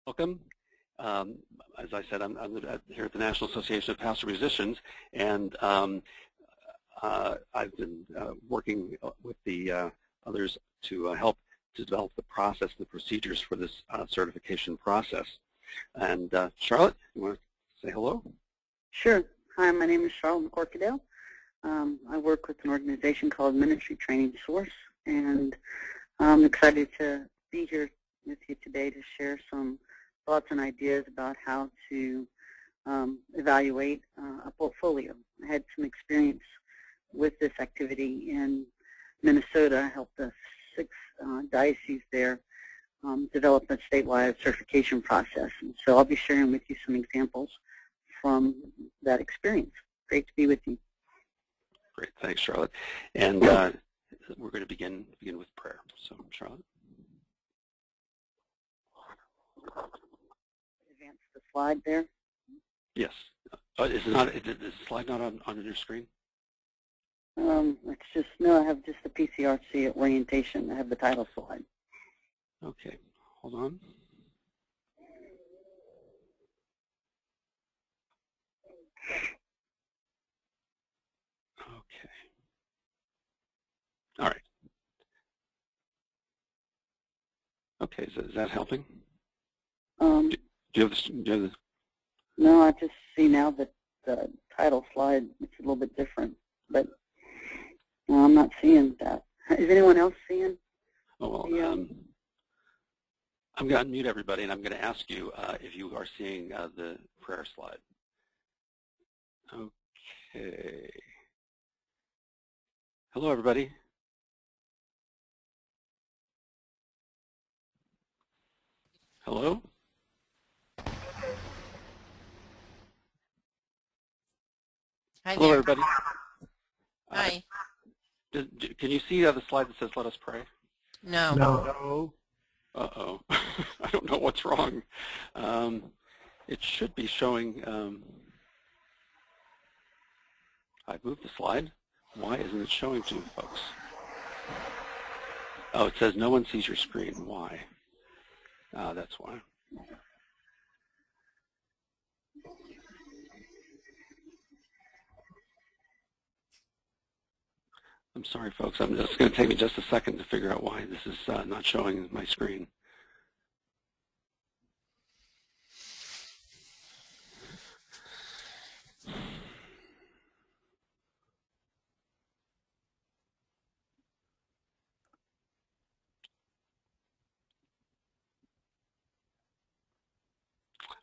Welcome. As I said, I'm here at the National Association of Pastor Musicians, and I've been working with the others to help to develop the process, the procedures for this certification process. And Charlotte, you want to say hello? Sure. Hi, my name is Charlotte McCorkadale. I work with an organization called Ministry Training Source, and I'm excited to be here with you today to share some thoughts and ideas about how to evaluate a portfolio. I had some experience with this activity in Minnesota. I helped the 6 dioceses there develop a statewide certification process. And so I'll be sharing with you some examples from that experience. Great to be with you. Great, thanks, Charlotte. And we're going to begin with prayer. So, Charlotte. Advance the slide there. Yes. Is the slide not on your screen? It's just, no, I have just the PCRC orientation. I have the title slide. Okay, hold on. Okay. All right. Okay, is that helping? Do you have this? No, I just see now that the title slide is a little bit different, but I'm not seeing that. Is anyone else seeing? Oh, well, I'm going to unmute everybody, and I'm going to ask you if you are seeing the prayer slide. Okay. Hello, everybody. Hello? Hi Hello, there. everybody. Hi. Can you see the slide that says "Let us pray"? No. No. Uh-oh. I don't know what's wrong. It should be showing. I've moved the slide. Why isn't it showing to you folks? Oh, it says no one sees your screen. Why? That's why. I'm sorry, folks. It's going to take me just a second to figure out why this is not showing my screen.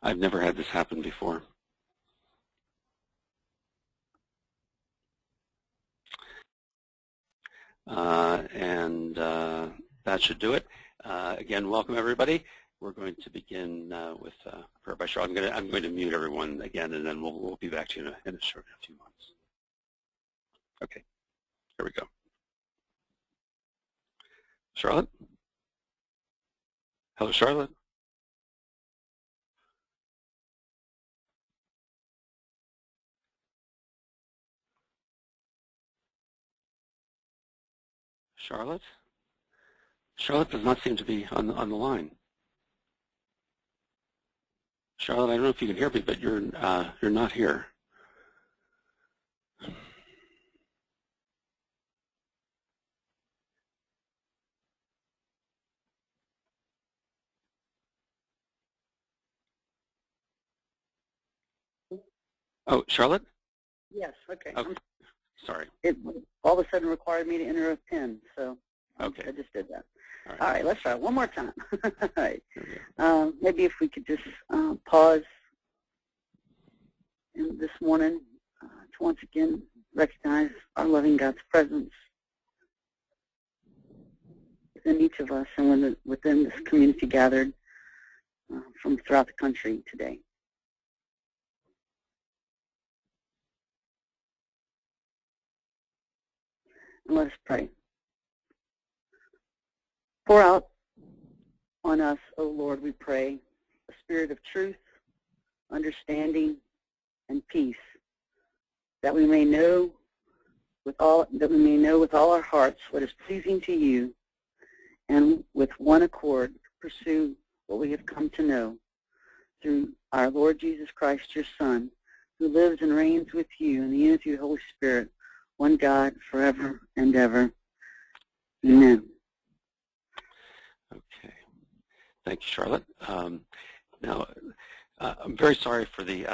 I've never had this happen before. And that should do it. Again, welcome everybody. We're going to begin with prayer by Charlotte. I'm going to mute everyone again, and then we'll be back to you in a few months. Okay, here we go. Charlotte? Hello, Charlotte? Charlotte? Charlotte does not seem to be on the line. Charlotte, I don't know if you can hear me, but you're not here. Oh, Charlotte? Yes, okay. Oh, sorry. It all of a sudden required me to enter a PIN, so okay. I just did that. All right, let's try it one more time. All right. Maybe if we could just pause this morning to once again recognize our loving God's presence within each of us and within this community gathered from throughout the country today. And let us pray. Pour out on us, O Lord, we pray, a spirit of truth, understanding, and peace, that we may know with all our hearts what is pleasing to you, and with one accord pursue what we have come to know, through our Lord Jesus Christ, your Son, who lives and reigns with you in the unity of the Holy Spirit, one God, forever and ever. Amen. Okay. Thank you, Charlotte. Now, I'm very sorry for the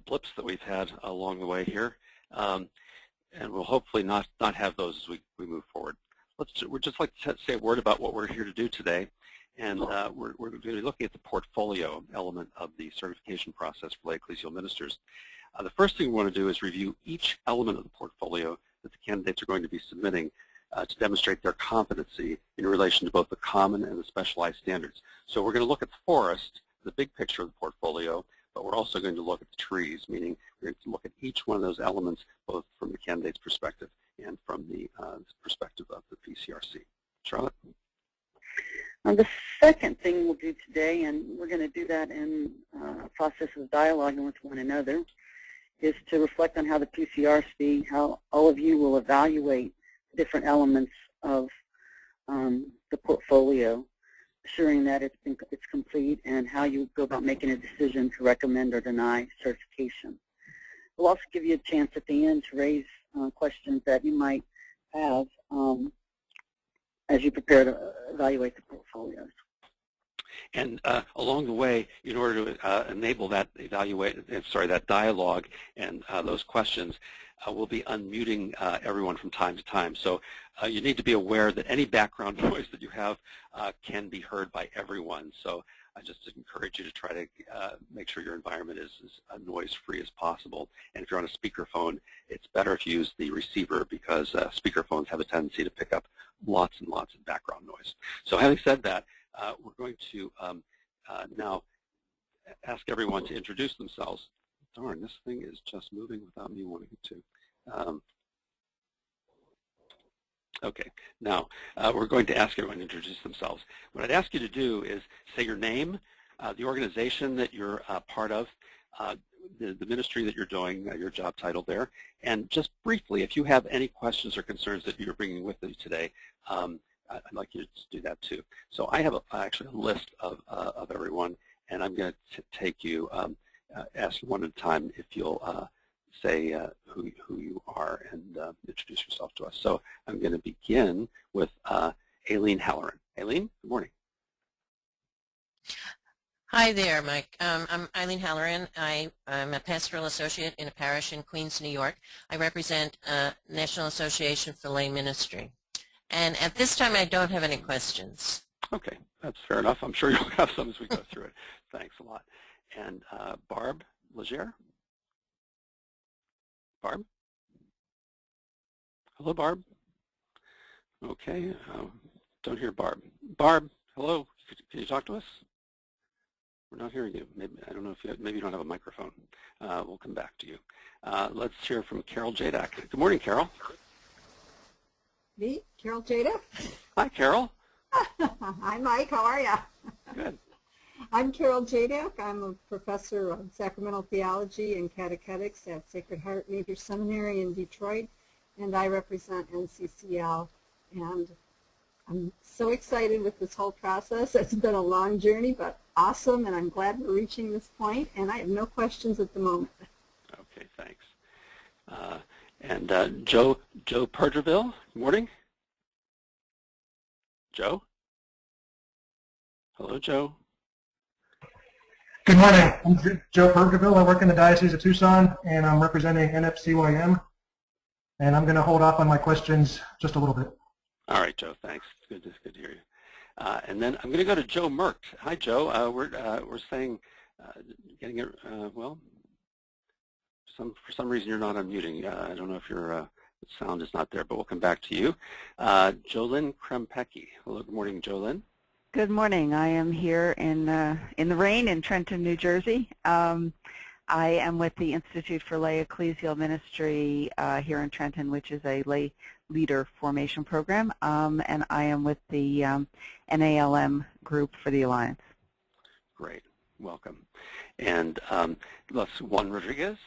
blips that we've had along the way here, and we'll hopefully not have those as we move forward. We'd just like to say a word about what we're here to do today, and we're going to be looking at the portfolio element of the certification process for lay ecclesial ministers. The first thing we want to do is review each element of the portfolio that the candidates are going to be submitting to demonstrate their competency in relation to both the common and the specialized standards. So we're going to look at the forest, the big picture of the portfolio, but we're also going to look at the trees, meaning we're going to look at each one of those elements both from the candidate's perspective and from the perspective of the PCRC. Charlotte? The second thing we'll do today, and we're going to do that in a process of dialoguing with one another, is to reflect on how the PCRC, how all of you will evaluate different elements of the portfolio, assuring that it's complete, and how you go about making a decision to recommend or deny certification. We'll also give you a chance at the end to raise questions that you might have as you prepare to evaluate the portfolios. And along the way, in order to enable that that dialogue and those questions, we'll be unmuting everyone from time to time. So you need to be aware that any background noise that you have can be heard by everyone. So I just encourage you to try to make sure your environment is as noise-free as possible. And if you're on a speakerphone, it's better if you use the receiver, because speakerphones have a tendency to pick up lots and lots of background noise. So having said that, we're going to now ask everyone to introduce themselves. Darn, this thing is just moving without me wanting it to. Okay, now we're going to ask everyone to introduce themselves. What I'd ask you to do is say your name, the organization that you're part of, the ministry that you're doing, your job title there, and just briefly, if you have any questions or concerns that you're bringing with you today, I'd like you to do that too. So I have actually a list of everyone, and I'm going to take you, ask you one at a time if you'll say who you are and introduce yourself to us. So I'm going to begin with Aileen Halloran. Aileen, good morning. Hi there, Mike. I'm Eileen Halloran. I'm a pastoral associate in a parish in Queens, New York. I represent National Association for Lay Ministry. And at this time, I don't have any questions. Okay, that's fair enough. I'm sure you'll have some as we go through it. Thanks a lot. And Barb Legere? Barb? Hello, Barb? Okay, don't hear Barb. Barb, hello, can you talk to us? We're not hearing you. Maybe, I don't know if maybe you don't have a microphone. We'll come back to you. Let's hear from Carol Jadak. Good morning, Carol. Me, Carol Jadak. Hi, Carol. Hi, Mike. How are you? Good. I'm Carol Jadak. I'm a professor of sacramental theology and catechetics at Sacred Heart Major Seminary in Detroit, and I represent NCCL. And I'm so excited with this whole process. It's been a long journey, but awesome, and I'm glad we're reaching this point, and I have no questions at the moment. Okay, thanks. And Joe Pergerville, good morning. Joe? Hello, Joe. Good morning. I'm Joe Pergerville. I work in the Diocese of Tucson, and I'm representing NFCYM. And I'm going to hold off on my questions just a little bit. All right, Joe. Thanks. It's good to hear you. And then I'm going to go to Joe Merck. Hi, Joe. We're saying, getting it well. For some reason you're not unmuting. I don't know if your sound is not there, but we'll come back to you. Jolynn Krempecki. Hello. Good morning, Jolynn. Good morning. I am here in the rain in Trenton, New Jersey. I am with the Institute for Lay Ecclesial Ministry here in Trenton, which is a lay leader formation program, and I am with the NALM group for the Alliance. Great. Welcome. And let's Juan Rodriguez.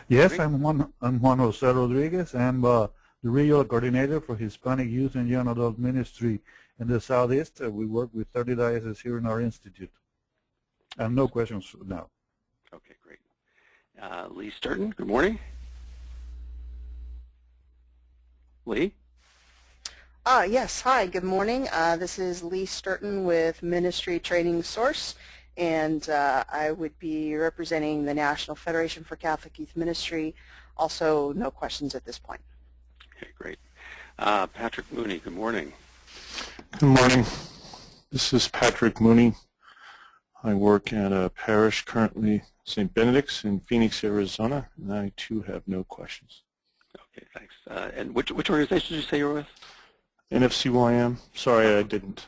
Yes, I'm Juan José Rodriguez. I'm the regional coordinator for Hispanic Youth and Young Adult Ministry in the Southeast. We work with 30 dioceses here in our institute. And no questions now. Okay, great. Lee Sturton, good morning. Lee? Yes, hi, good morning. This is Lee Sturton with Ministry Training Source, and I would be representing the National Federation for Catholic Youth Ministry. Also, no questions at this point. Okay, great. Patrick Mooney, good morning. Good morning. This is Patrick Mooney. I work at a parish currently, St. Benedict's in Phoenix, Arizona, and I too have no questions. Okay, thanks. And which organization did you say you were with? NFCYM. Sorry, I didn't.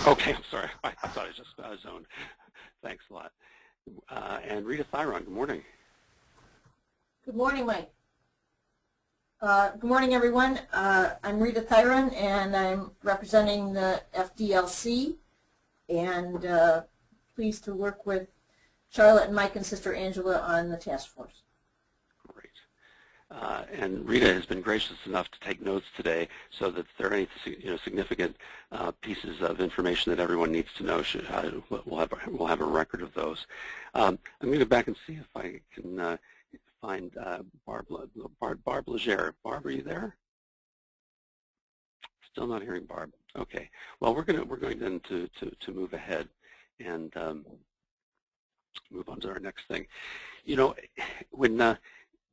Okay, I'm sorry. I thought I just zoned. Thanks a lot. And Rita Thyron, good morning. Good morning, Mike. Good morning, everyone. I'm Rita Thyron, and I'm representing the FDLC, and pleased to work with Charlotte and Mike and Sister Angela on the task force. Great. And Rita has been gracious enough to take notes today, so that if there are any significant pieces of information that everyone needs to know, we'll have a record of those. I'm going to go back and see if I can find Barb Legere. Barb, are you there? Still not hearing Barb. Okay. Well, we're going then to move ahead and move on to our next thing. You know, when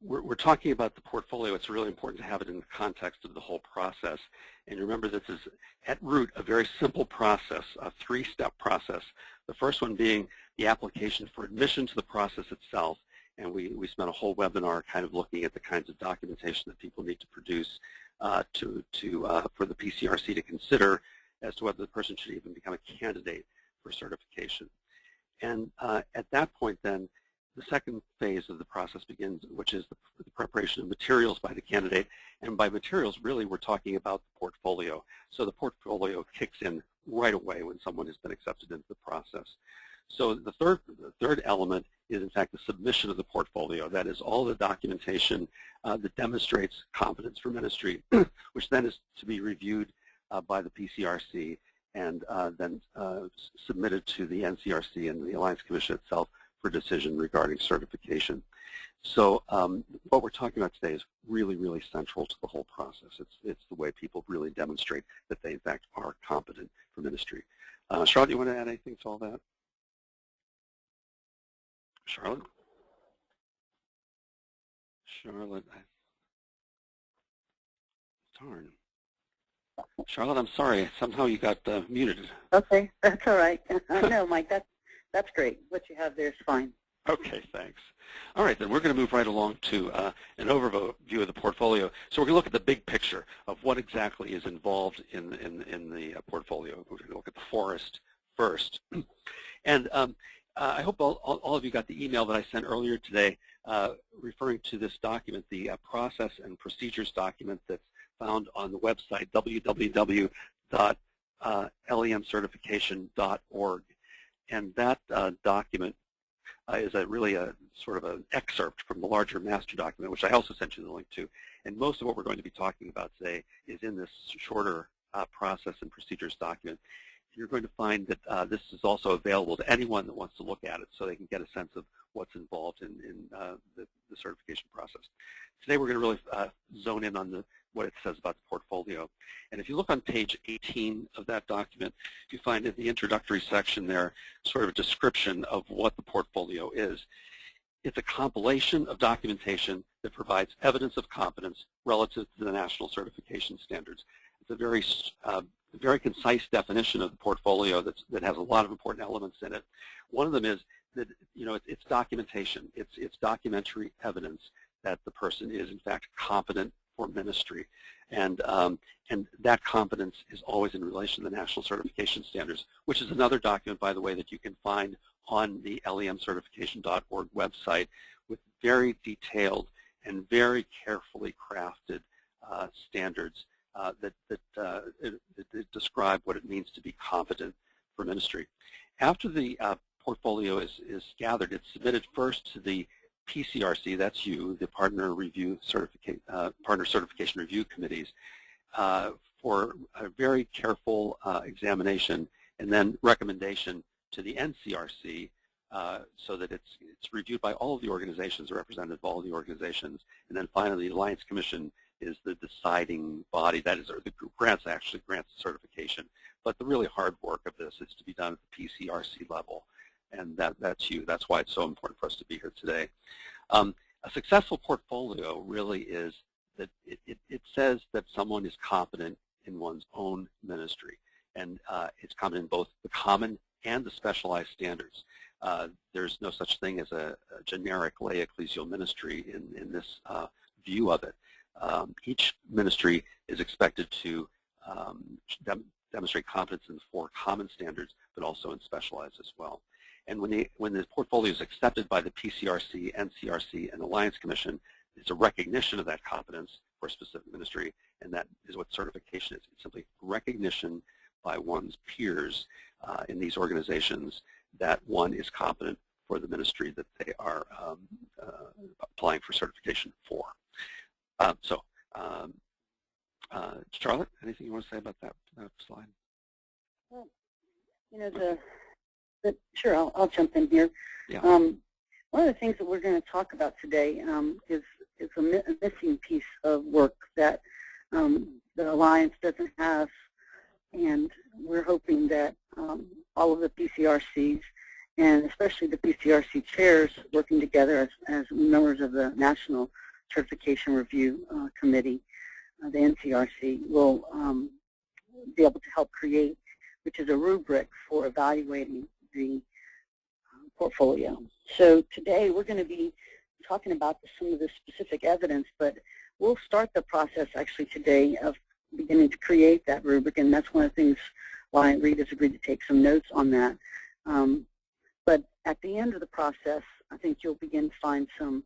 we're talking about the portfolio, it's really important to have it in the context of the whole process. And remember, this is at root a very simple process, a three-step process. The first one being the application for admission to the process itself. And we spent a whole webinar kind of looking at the kinds of documentation that people need to produce for the PCRC to consider as to whether the person should even become a candidate for certification. And at that point then, the second phase of the process begins, which is the preparation of materials by the candidate. And by materials, really, we're talking about the portfolio. So the portfolio kicks in right away when someone has been accepted into the process. So the third element is, in fact, the submission of the portfolio. That is all the documentation that demonstrates competence for ministry, which then is to be reviewed by the PCRC and then submitted to the NCRC and the Alliance Commission itself for decision regarding certification. So what we're talking about today is really, really central to the whole process. It's the way people really demonstrate that they, in fact, are competent for ministry. Charlotte, you want to add anything to all that? Charlotte? Charlotte, darn. Charlotte, I'm sorry. Somehow you got muted. Okay, that's all right. No, Mike, that's great. What you have there is fine. Okay, thanks. All right, then we're going to move right along to an overview of the portfolio. So we're going to look at the big picture of what exactly is involved in the portfolio. We're going to look at the forest first. And I hope all of you got the email that I sent earlier today referring to this document, the process and procedures document that's found on the website www.lemcertification.org. And that document is really a sort of an excerpt from the larger master document, which I also sent you the link to. And most of what we're going to be talking about today is in this shorter process and procedures document. You're going to find that this is also available to anyone that wants to look at it, so they can get a sense of what's involved in the certification process. Today we're going to really zone in on what it says about the portfolio. And if you look on page 18 of that document, you find in the introductory section there sort of a description of what the portfolio is. It's a compilation of documentation that provides evidence of competence relative to the national certification standards. It's a very concise definition of the portfolio that has a lot of important elements in it. One of them is that it's documentation. It's documentary evidence that the person is in fact competent for ministry, and that competence is always in relation to the national certification standards, which is another document, by the way, that you can find on the lemcertification.org website with very detailed and very carefully crafted standards that describe what it means to be competent for ministry. After the portfolio is gathered, it's submitted first to the PCRC, that's you, the Partner Certification Review Committees, for a very careful examination and then recommendation to the NCRC so that it's reviewed by all of the organizations, a representative of all the organizations, and then finally the Alliance Commission is the deciding body, that is, or the group actually grants certification. But the really hard work of this is to be done at the PCRC level, and that's you. That's why it's so important for us to be here today. A successful portfolio really is that it says that someone is competent in one's own ministry, and it's competent in both the common and the specialized standards. There's no such thing as a generic lay ecclesial ministry in this view of it. Each ministry is expected to demonstrate competence in 4 common standards, but also in specialized as well. And when the portfolio is accepted by the PCRC, NCRC, and Alliance Commission, it's a recognition of that competence for a specific ministry, and that is what certification is. It's simply recognition by one's peers in these organizations that one is competent for the ministry that they are applying for certification for. Charlotte, anything you want to say about that slide? Well, you know, sure, I'll jump in here. Yeah. One of the things that we're going to talk about today is a missing piece of work that the Alliance doesn't have, and we're hoping that all of the PCRCs, and especially the PCRC chairs working together as members of the National Certification Review Committee, the NCRC, will be able to help create, which is a rubric for evaluating the portfolio. So today we're going to be talking about some of the specific evidence, but we'll start the process actually today of beginning to create that rubric, and that's one of the things why Rita's agreed to take some notes on that. But at the end of the process, I think you'll begin to find some,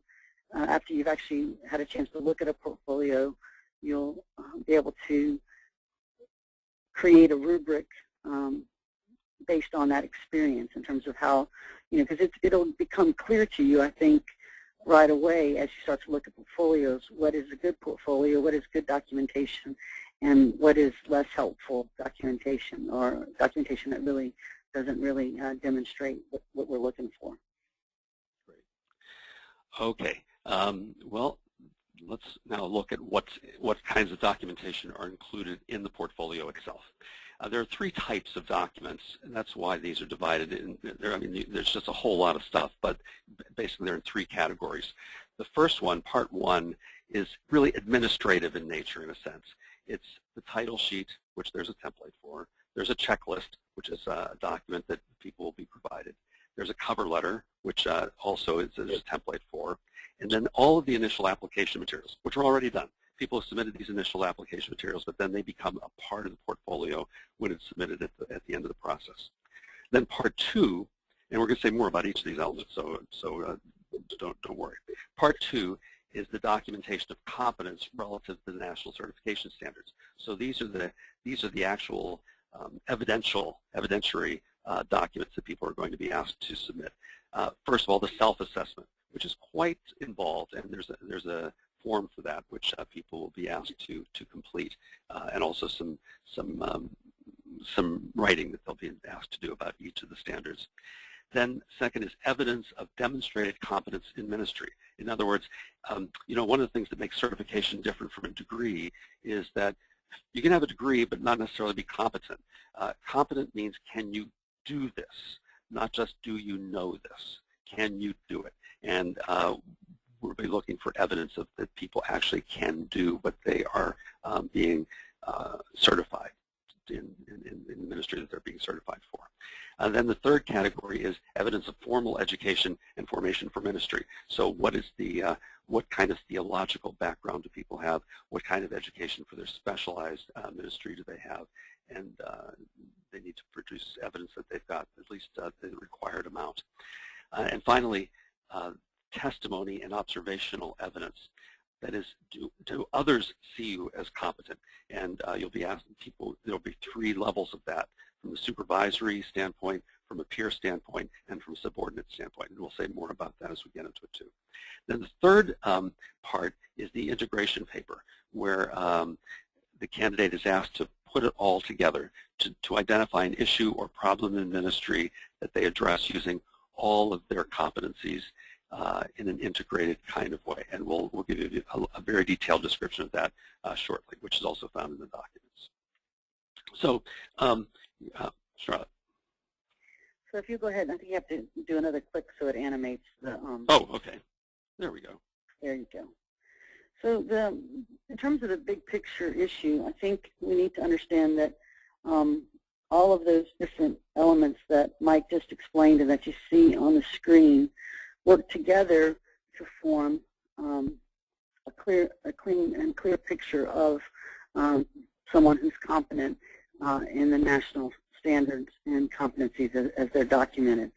after you've actually had a chance to look at a portfolio, you'll be able to create a rubric based on that experience in terms of how, you know, because it'll become clear to you, I think, right away as you start to look at portfolios, what is a good portfolio, what is good documentation, and what is less helpful documentation, or documentation that really doesn't really demonstrate what we're looking for. Great. Okay. Well, let's now look at what kinds of documentation are included in the portfolio itself. There are 3 types of documents, and that's why these are divided in. I mean, there's just a whole lot of stuff, but basically they're in 3 categories. The first one, part 1, is really administrative in nature in a sense. It's the title sheet, which there's a template for. There's a checklist, which is a document that people will be provided. There's a cover letter, which also is a template for. And then all of the initial application materials, which are already done. People have submitted these initial application materials, but then they become a part of the portfolio when it's submitted at the end of the process. Then part 2, and we're going to say more about each of these elements, so don't worry. Part 2 is the documentation of competence relative to the national certification standards. So these are the actual evidentiary documents that people are going to be asked to submit. First of all, the self-assessment, which is quite involved, and there's a form for that, which people will be asked to complete, and also some writing that they'll be asked to do about each of the standards. Then second is evidence of demonstrated competence in ministry. In other words, you know, one of the things that makes certification different from a degree is that you can have a degree but not necessarily be competent. Competent means, can you do this? Not just, do you know this? Can you do it? And we'll be looking for evidence of that people actually can do what they are being certified in the ministry that they're being certified for. And then the third category is evidence of formal education and formation for ministry. So what is what kind of theological background do people have? What kind of education for their specialized ministry do they have? And they need to produce evidence that they've got at least the required amount. And finally, testimony and observational evidence. That is, do others see you as competent? And you'll be asking people, there'll be 3 levels of that, from the supervisory standpoint, from a peer standpoint, and from a subordinate standpoint. And we'll say more about that as we get into it too. Then the third part is the integration paper, where the candidate is asked to put it all together to identify an issue or problem in ministry that they address using all of their competencies in an integrated kind of way. And we'll give you a very detailed description of that shortly, which is also found in the documents. So, Charlotte. So if you go ahead, I think you have to do another click so it animates the. Oh, okay. There we go. There you go. So in terms of the big picture issue, I think we need to understand that all of those different elements that Mike just explained and that you see on the screen work together to form a clean and clear picture of someone who's competent in the national standards and competencies as they're documented.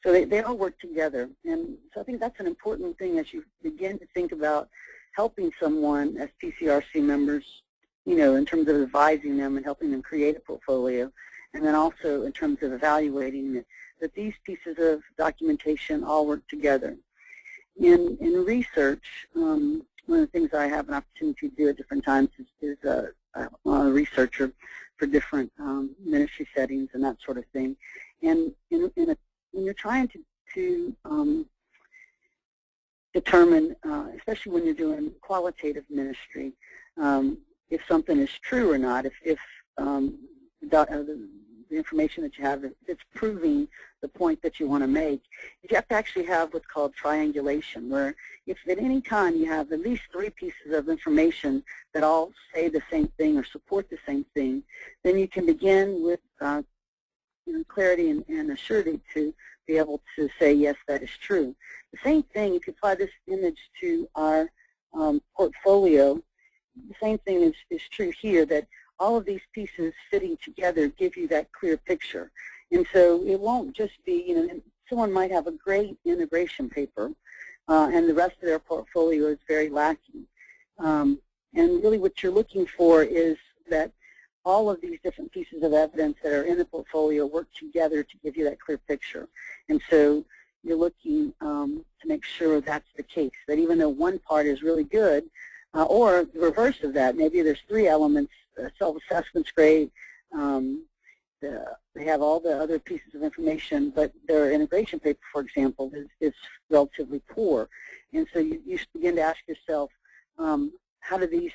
So they all work together. And so I think that's an important thing as you begin to think about helping someone as PCRC members, you know, in terms of advising them and helping them create a portfolio, and then also in terms of evaluating it, that these pieces of documentation all work together. In research, one of the things I have an opportunity to do at different times is I'm a researcher for different ministry settings and that sort of thing. And when you're trying to determine, especially when you're doing qualitative ministry, if something is true or not, if the information that you have, if it's proving the point that you want to make, you have to actually have what's called triangulation, where if at any time you have at least 3 pieces of information that all say the same thing or support the same thing, then you can begin with clarity and assurity to be able to say, yes, that is true. The same thing, if you apply this image to our portfolio, the same thing is true here, that all of these pieces fitting together give you that clear picture. And so it won't just be, you know, someone might have a great integration paper and the rest of their portfolio is very lacking. And really what you're looking for is that all of these different pieces of evidence that are in the portfolio work together to give you that clear picture. And so you're looking to make sure that's the case, that even though one part is really good, or the reverse of that, maybe there's 3 elements, self-assessment's great, they have all the other pieces of information, but their integration paper, for example, is relatively poor. And so you begin to ask yourself, how do these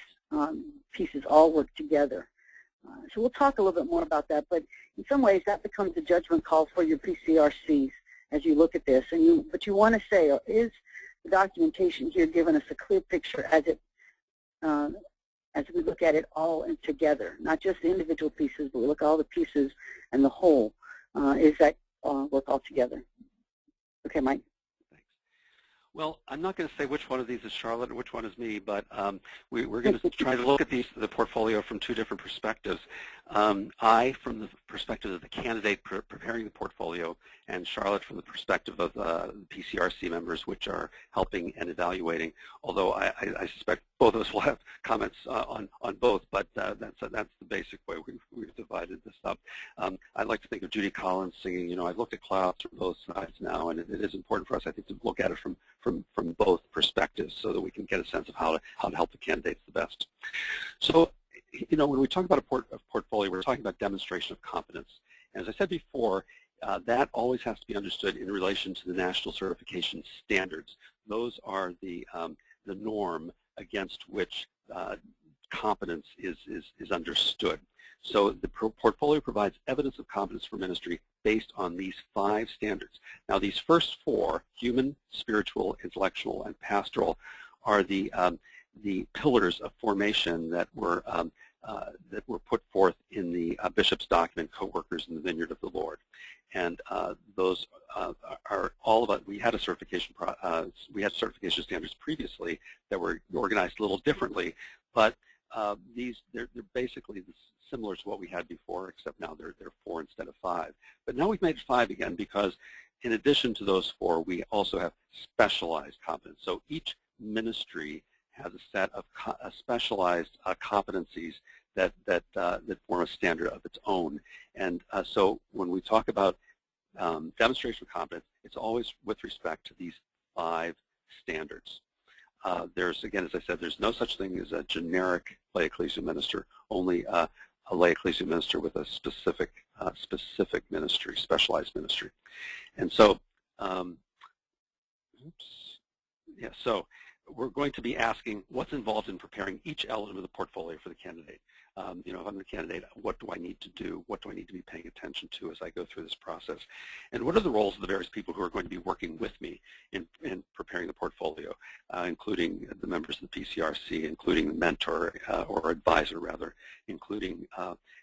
pieces all work together? So we'll talk a little bit more about that, but in some ways that becomes a judgment call for your PCRCs as you look at this. But you want to say, is the documentation here giving us a clear picture as we look at it all and together, not just the individual pieces, but we look at all the pieces and the whole. Is that work all together? Okay, Mike. Thanks. Well, I'm not going to say which one of these is Charlotte and which one is me, but we're going to try to look at the portfolio from 2 different perspectives. I, from the perspective of the candidate preparing the portfolio, and Charlotte from the perspective of the PCRC members, which are helping and evaluating, although I suspect both of us will have comments on both, but that's the basic way we've divided this up. I'd like to think of Judy Collins singing, you know, I've looked at clouds from both sides now, and it is important for us, I think, to look at it from both perspectives so that we can get a sense of how to help the candidates the best. So, you know, when we talk about a portfolio, we're talking about demonstration of competence. And as I said before, that always has to be understood in relation to the national certification standards. Those are the norm against which competence is understood. So the portfolio provides evidence of competence for ministry based on these 5 standards. Now, these first 4, human, spiritual, intellectual, and pastoral, are the pillars of formation that were put forth in the bishop's document, Co-workers in the Vineyard of the Lord. And those are all of it. We had certification standards previously that were organized a little differently, but they're basically similar to what we had before, except now they're 4 instead of 5. But now we've made 5 again because in addition to those 4, we also have specialized competence. So each ministry has a set of specialized competencies that form a standard of its own. And so when we talk about demonstration of competence, it's always with respect to these 5 standards. There's, again, as I said, there's no such thing as a generic lay ecclesial minister, only a lay ecclesial minister with a specific ministry, specialized ministry. And so Oops. Yeah, so we're going to be asking what's involved in preparing each element of the portfolio for the candidate. You know, if I'm the candidate, what do I need to do? What do I need to be paying attention to as I go through this process? And what are the roles of the various people who are going to be working with me in preparing the portfolio, including the members of the PCRC, including the mentor or advisor, rather, including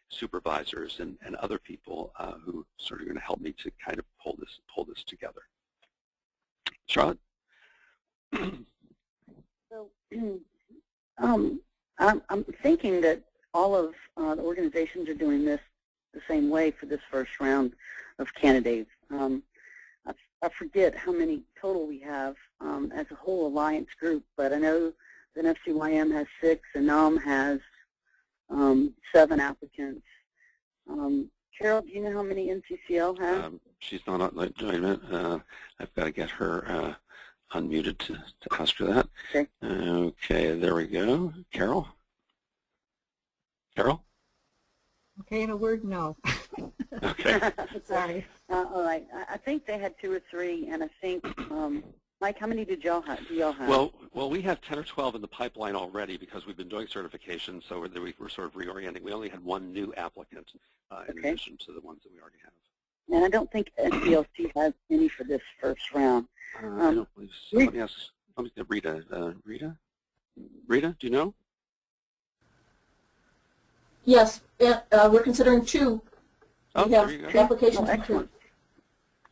supervisors and other people who sort of going to help me to kind of pull this together. Charlotte? So I'm thinking that all of the organizations are doing this the same way for this first round of candidates. I forget how many total we have as a whole alliance group, but I know that FCYM has 6 and NOM has 7 applicants. Carol, do you know how many NCCL has? She's not on. Wait a minute. I've got to get her unmuted to ask her that. Okay. Okay, there we go. Carol? Carol? Okay, in a word, no. Okay. Sorry. All right. I think they had 2 or 3, and I think, Mike, how many did y'all have? Well, we have 10 or 12 in the pipeline already because we've been doing certification, so we're sort of reorienting. We only had 1 new applicant in addition to the ones that we already have. And I don't think SDLC has any for this first round. I don't believe so. Let me ask Rita. Rita, do you know? Yes, we're considering 2. Oh, we have there you go. applications. Oh, excellent.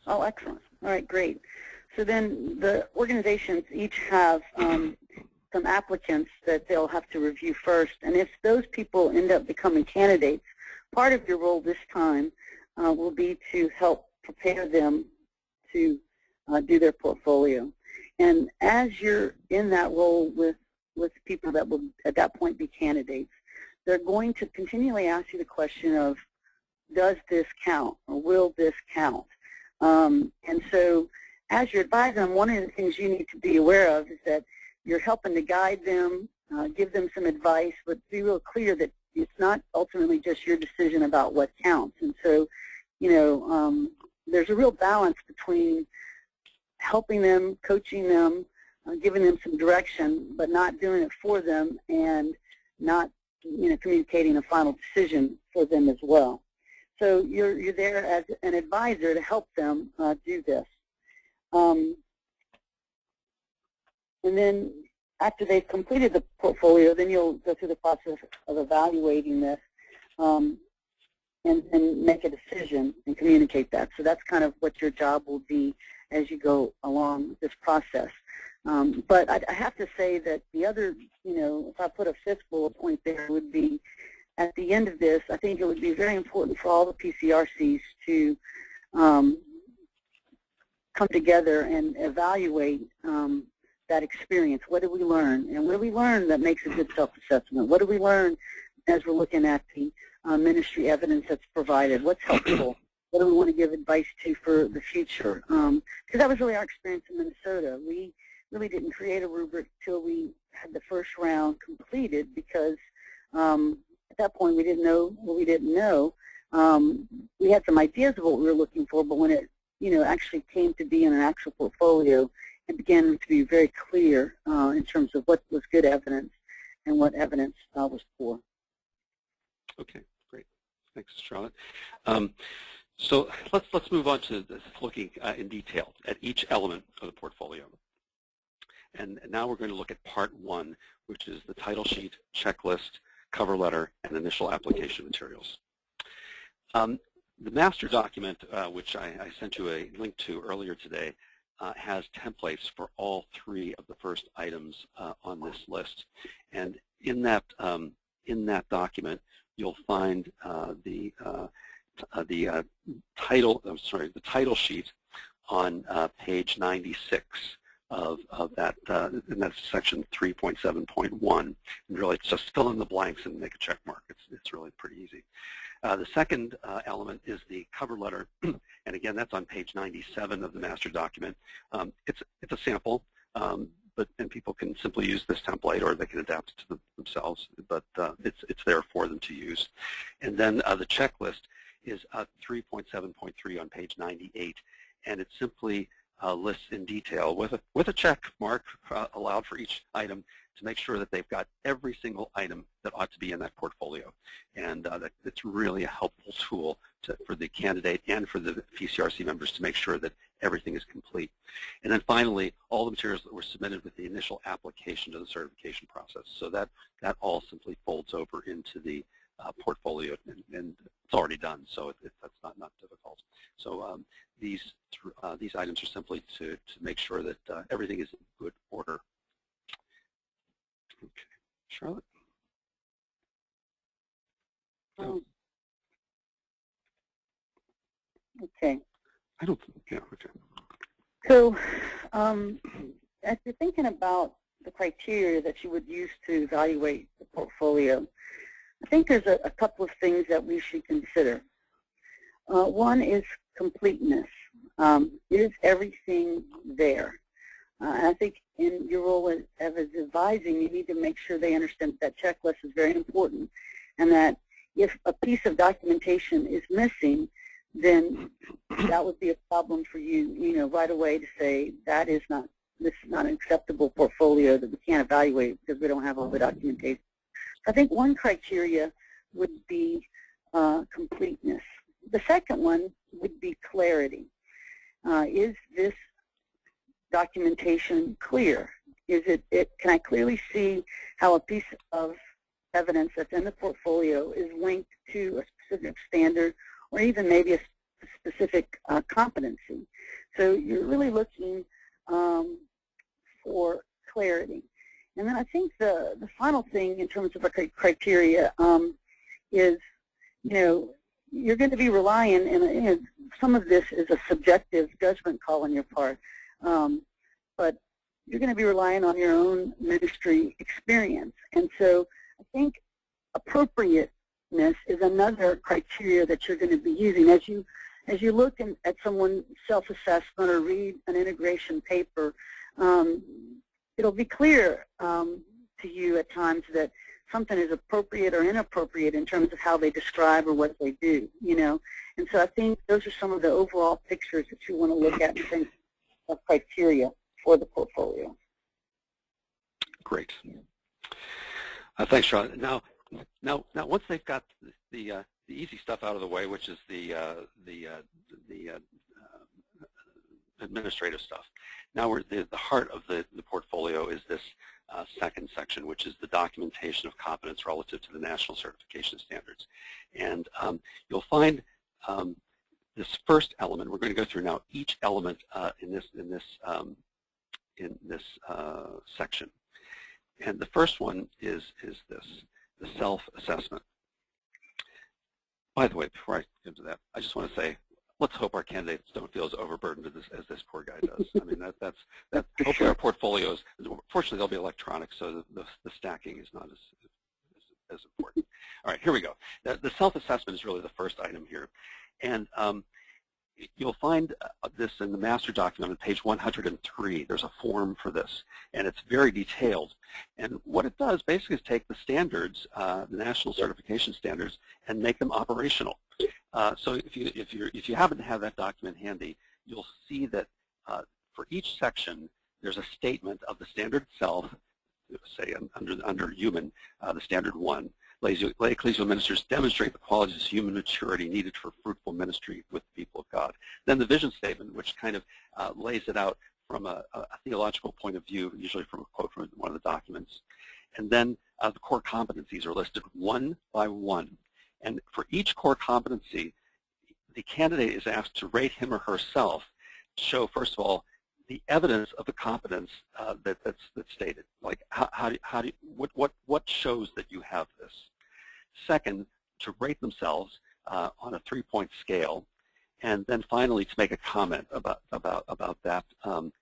Oh, excellent. All right, great. So then the organizations each have some applicants that they'll have to review first. And if those people end up becoming candidates, part of your role this time will be to help prepare them to do their portfolio. And as you're in that role with people that will at that point be candidates, they're going to continually ask you the question of, does this count or will this count? And so as you're advising them, one of the things you need to be aware of is that you're helping to guide them, give them some advice, but be real clear that it's not ultimately just your decision about what counts. And so, you know, there's a real balance between helping them, coaching them, giving them some direction, but not doing it for them and not, you know, communicating a final decision for them as well. So you're there as an advisor to help them do this. And then after they've completed the portfolio, then you'll go through the process of evaluating this and make a decision and communicate that. So that's kind of what your job will be as you go along this process. But I have to say that the other, you know, if I put a 5th bullet point there, would be at the end of this, I think it would be very important for all the PCRCs to come together and evaluate that experience. What did we learn? And what did we learn that makes a good self-assessment? What did we learn as we're looking at the ministry evidence that's provided? What's helpful? What do we want to give advice to for the future? Because that was really our experience in Minnesota. We really didn't create a rubric till we had the first round completed because at that point we didn't know what we didn't know. We had some ideas of what we were looking for, but when it, you know, actually came to be in an actual portfolio, it began to be very clear in terms of what was good evidence and what evidence was poor. Okay, great. Thanks, Charlotte. So let's move on to this, looking in detail at each element of the portfolio. And now we're going to look at part 1, which is the title sheet, checklist, cover letter, and initial application materials. The master document, which I sent you a link to earlier today, has templates for all 3 of the first items on this list. And in that document, you'll find the title sheet on page 96 of that, and that's section 3.7.1. And really, it's just fill in the blanks and make a check mark. It's really pretty easy. The second element is the cover letter, and again, that's on page 97 of the master document. It's a sample, and people can simply use this template, or they can adapt it to themselves. But it's there for them to use. And then the checklist is 3.7.3 on page 98, and it's simply lists in detail with a check mark allowed for each item to make sure that they've got every single item that ought to be in that portfolio. And it's really a helpful tool for the candidate and for the PCRC members to make sure that everything is complete. And then finally, all the materials that were submitted with the initial application to the certification process. So that all simply folds over into the portfolio, and it's already done, so that's not difficult. So these items are simply to make sure that everything is in good order. Okay, Charlotte? Okay. I don't think, yeah, okay. So as you're thinking about the criteria that you would use to evaluate the portfolio, I think there's a couple of things that we should consider. One is completeness. Is everything there? I think in your role as advising, you need to make sure they understand that checklist is very important, and that if a piece of documentation is missing, then that would be a problem for you, right away to say this is not an acceptable portfolio that we can't evaluate because we don't have all the documentation. I think one criteria would be completeness. The second one would be clarity. Is this documentation clear? Can I clearly see how a piece of evidence that's in the portfolio is linked to a specific standard or even maybe a specific competency? So you're really looking for clarity. And then I think the final thing in terms of a criteria is, you're going to be relying, and some of this is a subjective judgment call on your part, but you're going to be relying on your own ministry experience. And so I think appropriateness is another criteria that you're going to be using. As you look at someone's self-assessment or read an integration paper, it'll be clear to you at times that something is appropriate or inappropriate in terms of how they describe or what they do, And so I think those are some of the overall pictures that you want to look at in terms of criteria for the portfolio. Great. Thanks, Charlotte. Now, once they've got the easy stuff out of the way, which is the administrative stuff, now the heart of the portfolio is this second section, which is the documentation of competence relative to the national certification standards. And you'll find this first element. We're going to go through now each element in this section. And the first one is this, the self-assessment. By the way, before I get to that, I just want to say, let's hope our candidates don't feel as overburdened as this poor guy does. I mean, hopefully our portfolios, fortunately they'll be electronic, so the stacking is not as important. All right, here we go. The self-assessment is really the first item here. And you'll find this in the master document on page 103. There's a form for this, and it's very detailed. And what it does basically is take the standards, the national certification standards, and make them operational. So if you happen to have that document handy, you'll see that for each section, there's a statement of the standard itself. Say under human, the standard 1. Lay ecclesial ministers demonstrate the qualities of human maturity needed for fruitful ministry with the people of God. Then the vision statement, which kind of lays it out from a theological point of view, usually from a quote from one of the documents. And then the core competencies are listed one by one. And for each core competency, the candidate is asked to rate him or herself to show, first of all, the evidence of the competence that's stated. Like what shows that you have this? Second, to rate themselves on a 3-point scale, and then finally to make a comment about that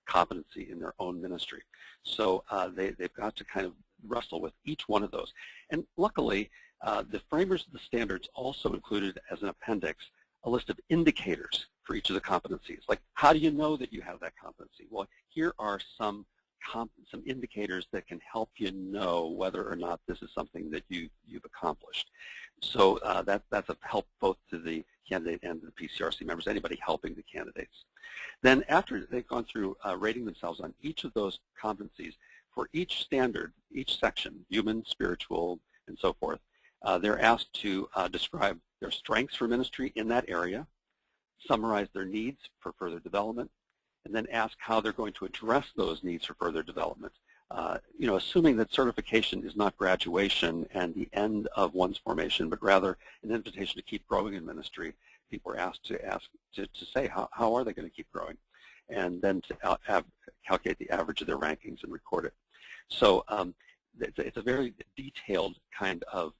competency in their own ministry. So they've got to kind of wrestle with each one of those. And luckily, the framers of the standards also included as an appendix a list of indicators for each of the competencies. Like, how do you know that you have that competency? Well, here are some indicators that can help you know whether or not this is something that you've accomplished. So that's a help both to the candidate and the PCRC members, anybody helping the candidates. Then after they've gone through rating themselves on each of those competencies, for each standard, each section, human, spiritual, and so forth, they're asked to describe their strengths for ministry in that area, summarize their needs for further development, and then ask how they're going to address those needs for further development. Assuming that certification is not graduation and the end of one's formation, but rather an invitation to keep growing in ministry, people are asked to say how are they going to keep growing, and then to calculate the average of their rankings and record it. So it's a very detailed kind of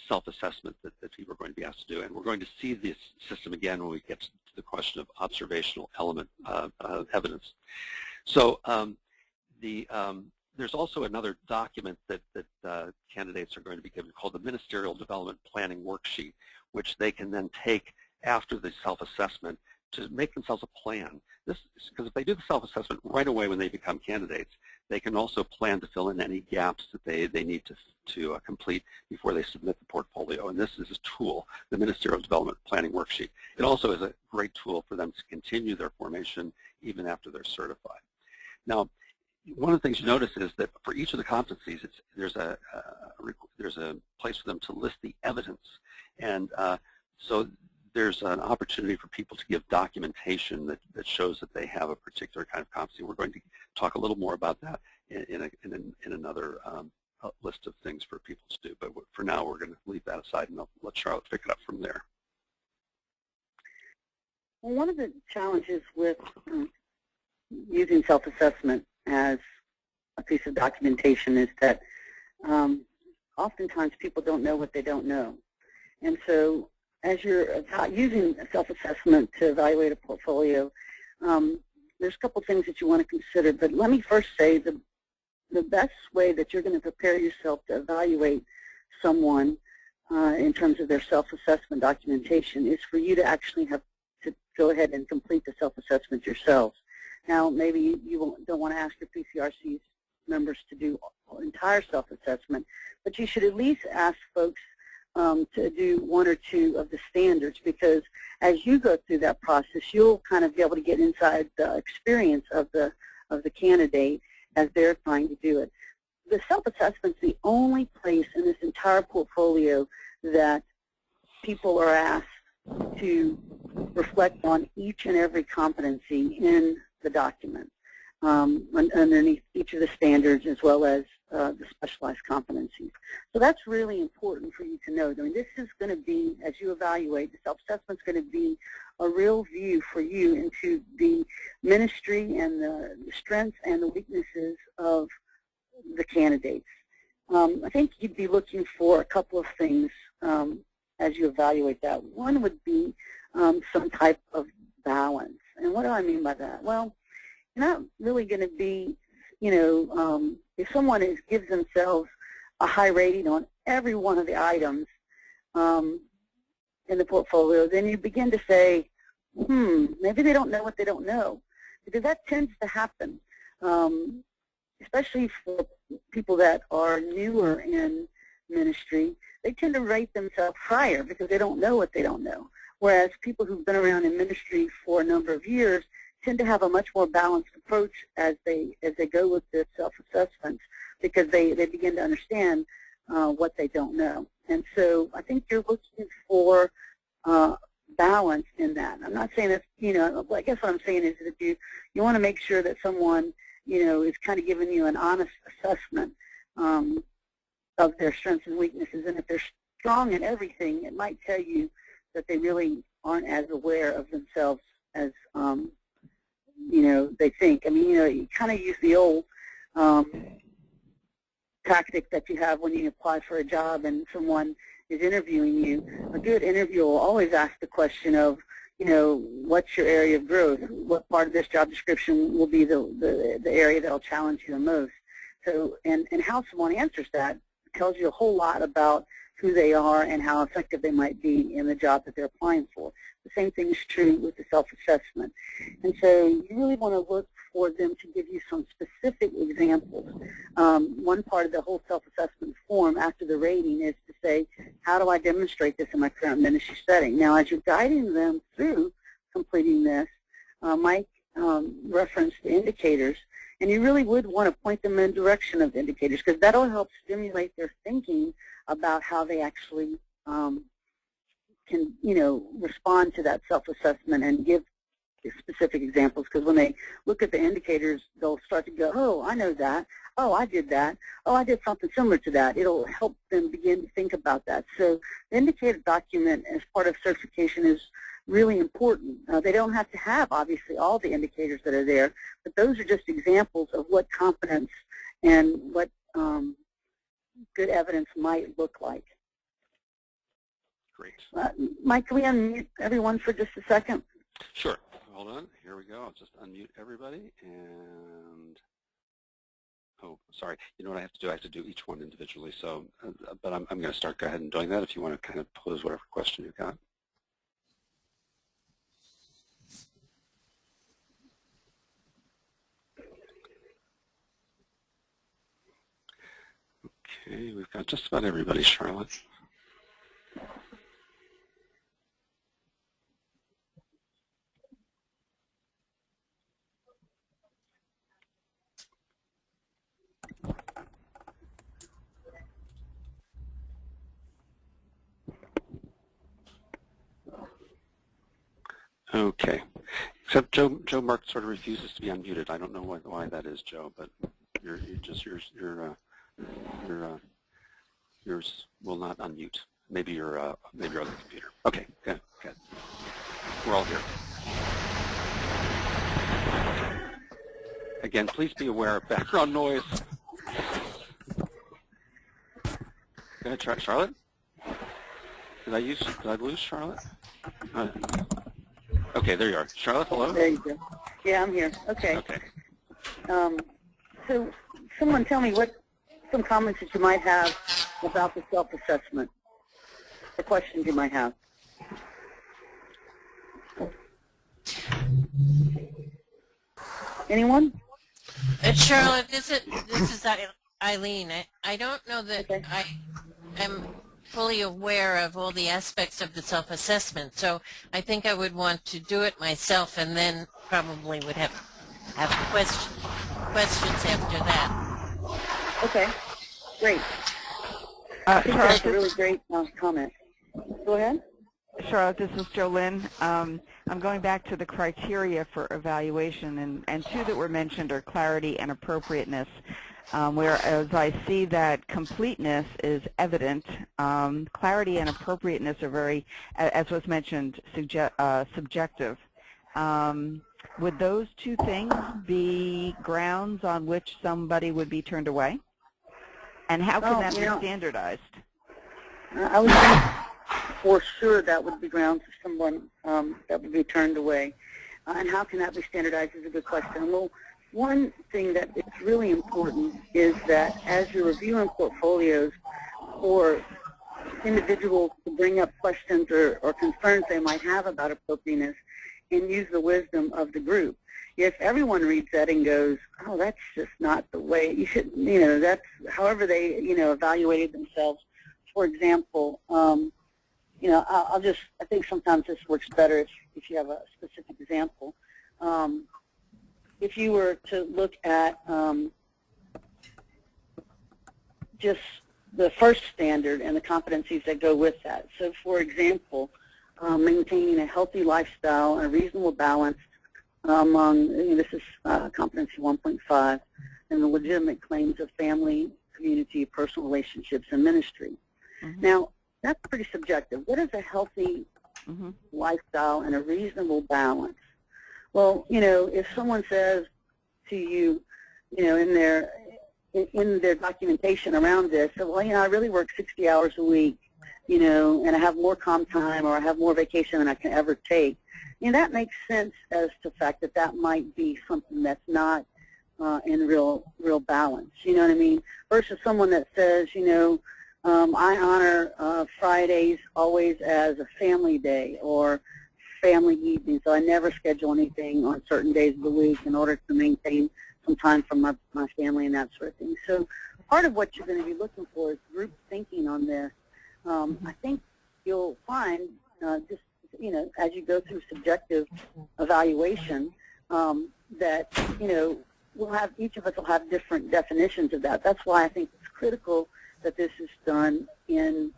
self-assessment that people are going to be asked to do, and we're going to see this system again when we get to the question of observational element evidence. So there's also another document that candidates are going to be given called the Ministerial Development Planning Worksheet, which they can then take after the self-assessment to make themselves a plan. This is because if they do the self-assessment right away when they become candidates, they can also plan to fill in any gaps that they need to complete before they submit the portfolio. And this is a tool, the Ministerial Development Planning Worksheet. It also is a great tool for them to continue their formation even after they're certified. Now, one of the things you notice is that for each of the competencies, there's a place for them to list the evidence. And so there's an opportunity for people to give documentation that shows that they have a particular kind of competency. We're going to talk a little more about that in another list of things for people to do. But for now, we're going to leave that aside, and I'll let Charlotte pick it up from there. Well, one of the challenges with using self-assessment as a piece of documentation is that oftentimes people don't know what they don't know. And so as you're using a self-assessment to evaluate a portfolio, there's a couple things that you want to consider. But let me first say the best way that you're going to prepare yourself to evaluate someone in terms of their self-assessment documentation is for you to actually have to go ahead and complete the self-assessment yourselves. Now, maybe you don't want to ask your PCRC members to do entire self-assessment, but you should at least ask folks to do one or two of the standards, because as you go through that process, you'll kind of be able to get inside the experience of the candidate as they're trying to do it. The self-assessment is the only place in this entire portfolio that people are asked to reflect on each and every competency in the document, underneath each of the standards as well as the specialized competencies. So that's really important for you to know. I mean, this is going to be, as you evaluate, the self-assessment is going to be a real view for you into the ministry and the strengths and the weaknesses of the candidates. I think you'd be looking for a couple of things as you evaluate that. One would be some type of balance. And what do I mean by that? Well, you're not really going to be, if someone gives themselves a high rating on every one of the items in the portfolio, then you begin to say, maybe they don't know what they don't know. Because that tends to happen, especially for people that are newer in ministry. They tend to rate themselves higher because they don't know what they don't know. Whereas people who've been around in ministry for a number of years tend to have a much more balanced approach as they go with the self-assessments, because they begin to understand what they don't know. And so I think you're looking for balance in that. I'm not saying that, I guess what I'm saying is that you want to make sure that someone, is kind of giving you an honest assessment of their strengths and weaknesses. And if they're strong in everything, it might tell you that they really aren't as aware of themselves as they think. I mean, you kind of use the old tactic that you have when you apply for a job and someone is interviewing you. A good interviewer will always ask the question of, what's your area of growth? What part of this job description will be the area that will challenge you the most? So, and how someone answers that tells you a whole lot about who they are and how effective they might be in the job that they're applying for. The same thing is true with the self-assessment. And so you really want to look for them to give you some specific examples. One part of the whole self-assessment form after the rating is to say, how do I demonstrate this in my current ministry setting? Now, as you're guiding them through completing this, Mike referenced the indicators, and you really would want to point them in the direction of the indicators, because that'll help stimulate their thinking about how they actually can, respond to that self-assessment and give specific examples. Because when they look at the indicators, they'll start to go, oh, I know that. Oh, I did that. Oh, I did something similar to that. It'll help them begin to think about that. So the indicator document as part of certification is really important. They don't have to have, obviously, all the indicators that are there, but those are just examples of what competence and what good evidence might look like. Great. Mike, can we unmute everyone for just a second? Sure. Hold on. Here we go. I'll just unmute everybody. And, oh, sorry. You know what I have to do? I have to do each one individually. So, but I'm going to start. Go ahead and doing that if you want to kind of pose whatever question you've got. Okay, we've got just about everybody, Charlotte. Okay, except Joe Mark sort of refuses to be unmuted. I don't know why that is, Joe, but yours will not unmute. Maybe your other computer. Okay, good. We're all here. Again, please be aware of background noise. Go ahead, try Charlotte. Did I lose Charlotte? Okay, there you are. Charlotte, hello? There you go. Yeah, I'm here. Okay. Okay. So someone tell me some comments that you might have about the self-assessment, or questions you might have. Anyone? Charlotte, this is Eileen. I don't know that I am fully aware of all the aspects of the self-assessment, so I think I would want to do it myself, and then probably would have questions after that. Okay, great. I think that's a really great comment. Go ahead. Charlotte, this is Jolynn. I'm going back to the criteria for evaluation, and two that were mentioned are clarity and appropriateness. Whereas I see that completeness is evident, clarity and appropriateness are very, as was mentioned, subjective. Would those two things be grounds on which somebody would be turned away? And how can that be standardized? I would think for sure that would be grounds for someone that would be turned away. And how can that be standardized is a good question. Well, one thing that is really important is that as you're reviewing portfolios for individuals to bring up questions or concerns they might have about appropriateness and use the wisdom of the group. If everyone reads that and goes, oh, that's just not the way, you should, that's however they, evaluated themselves. For example, I think sometimes this works better if you have a specific example. If you were to look at just the first standard and the competencies that go with that. So, for example, maintaining a healthy lifestyle and a reasonable balance among, this is competency 1.5, and the legitimate claims of family, community, personal relationships, and ministry. Mm-hmm. Now, that's pretty subjective. What is a healthy lifestyle and a reasonable balance? Well, if someone says to you, in their documentation around this, well, I really work 60 hours a week, and I have more calm time or I have more vacation than I can ever take, that makes sense as to the fact that might be something that's not in real balance, you know what I mean? Versus someone that says, I honor Fridays always as a family day, or family evening, so I never schedule anything on certain days of the week in order to maintain some time for my family and that sort of thing. So part of what you're going to be looking for is group thinking on this. I think you'll find just, as you go through subjective evaluation, that, each of us will have different definitions of that. That's why I think it's critical that this is done in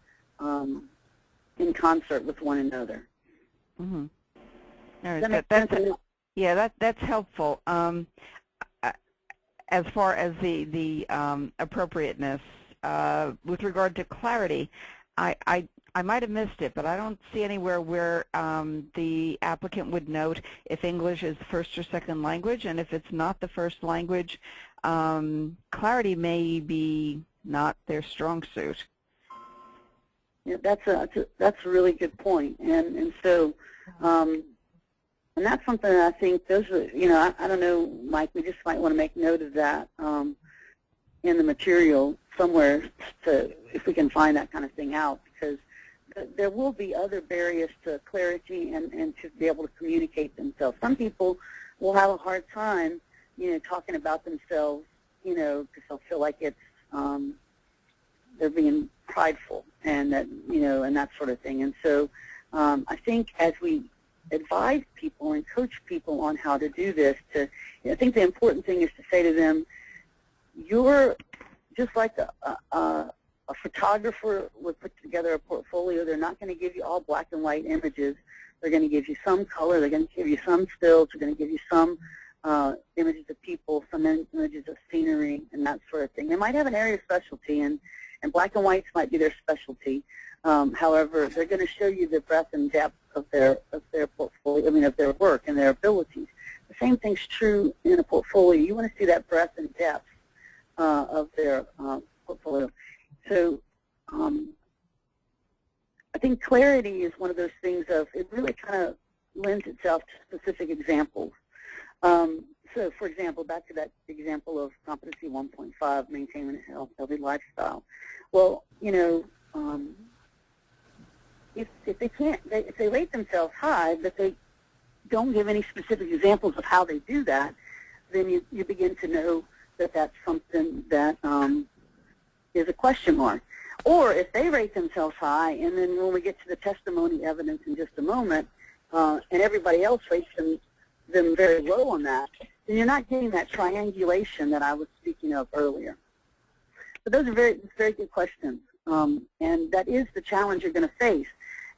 concert with one another. Mm-hmm. That's helpful. As far as the appropriateness, with regard to clarity, I might have missed it, but I don't see anywhere where the applicant would note if English is first or second language, and if it's not the first language, clarity may be not their strong suit. Yeah, that's a really good point, and so and that's something that I think those are, I don't know, Mike, we just might want to make note of that in the material somewhere, if we can find that kind of thing out, because there will be other barriers to clarity and to be able to communicate themselves. Some people will have a hard time, talking about themselves, because they'll feel like it's they're being prideful and that, and that sort of thing. And so I think as we advise people and coach people on how to do this, I think the important thing is to say to them, you're just like a photographer would put together a portfolio. They're not going to give you all black and white images. They're going to give you some color. They're going to give you some stills. They're going to give you some images of people, some images of scenery, and that sort of thing. They might have an area of specialty, and black and whites might be their specialty. However, they're going to show you the breadth and depth of their portfolio, of their work and their abilities. The same thing's true in a portfolio. You want to see that breadth and depth of their portfolio. So I think clarity is one of those things of, it really kind of lends itself to specific examples. So, for example, back to that example of competency 1.5, maintaining a healthy lifestyle. Well, if they rate themselves high, but they don't give any specific examples of how they do that, then you begin to know that that's something that is a question mark. Or if they rate themselves high, and then when we get to the testimony evidence in just a moment, and everybody else rates them very low on that, then you're not getting that triangulation that I was speaking of earlier. So those are very good questions, and that is the challenge you're going to face.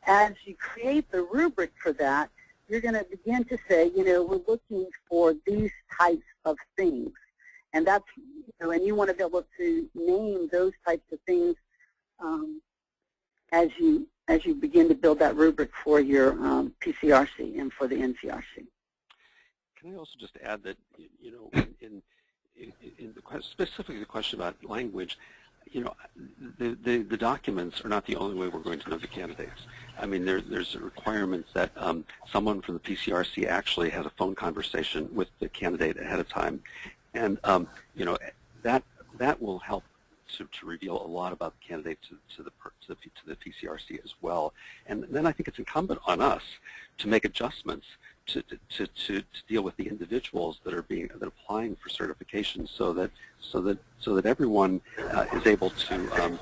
As you create the rubric for that, you're going to begin to say, we're looking for these types of things, and that's, and you want to be able to name those types of things as you begin to build that rubric for your PCRC and for the NCRC. Can I also just add that, specifically the question about language, the documents are not the only way we're going to know the candidates. I mean, there's requirements that someone from the PCRC actually has a phone conversation with the candidate ahead of time, and that will help to reveal a lot about the candidate to the PCRC as well. And then I think it's incumbent on us to make adjustments to deal with the individuals that are applying for certification, so that everyone is able to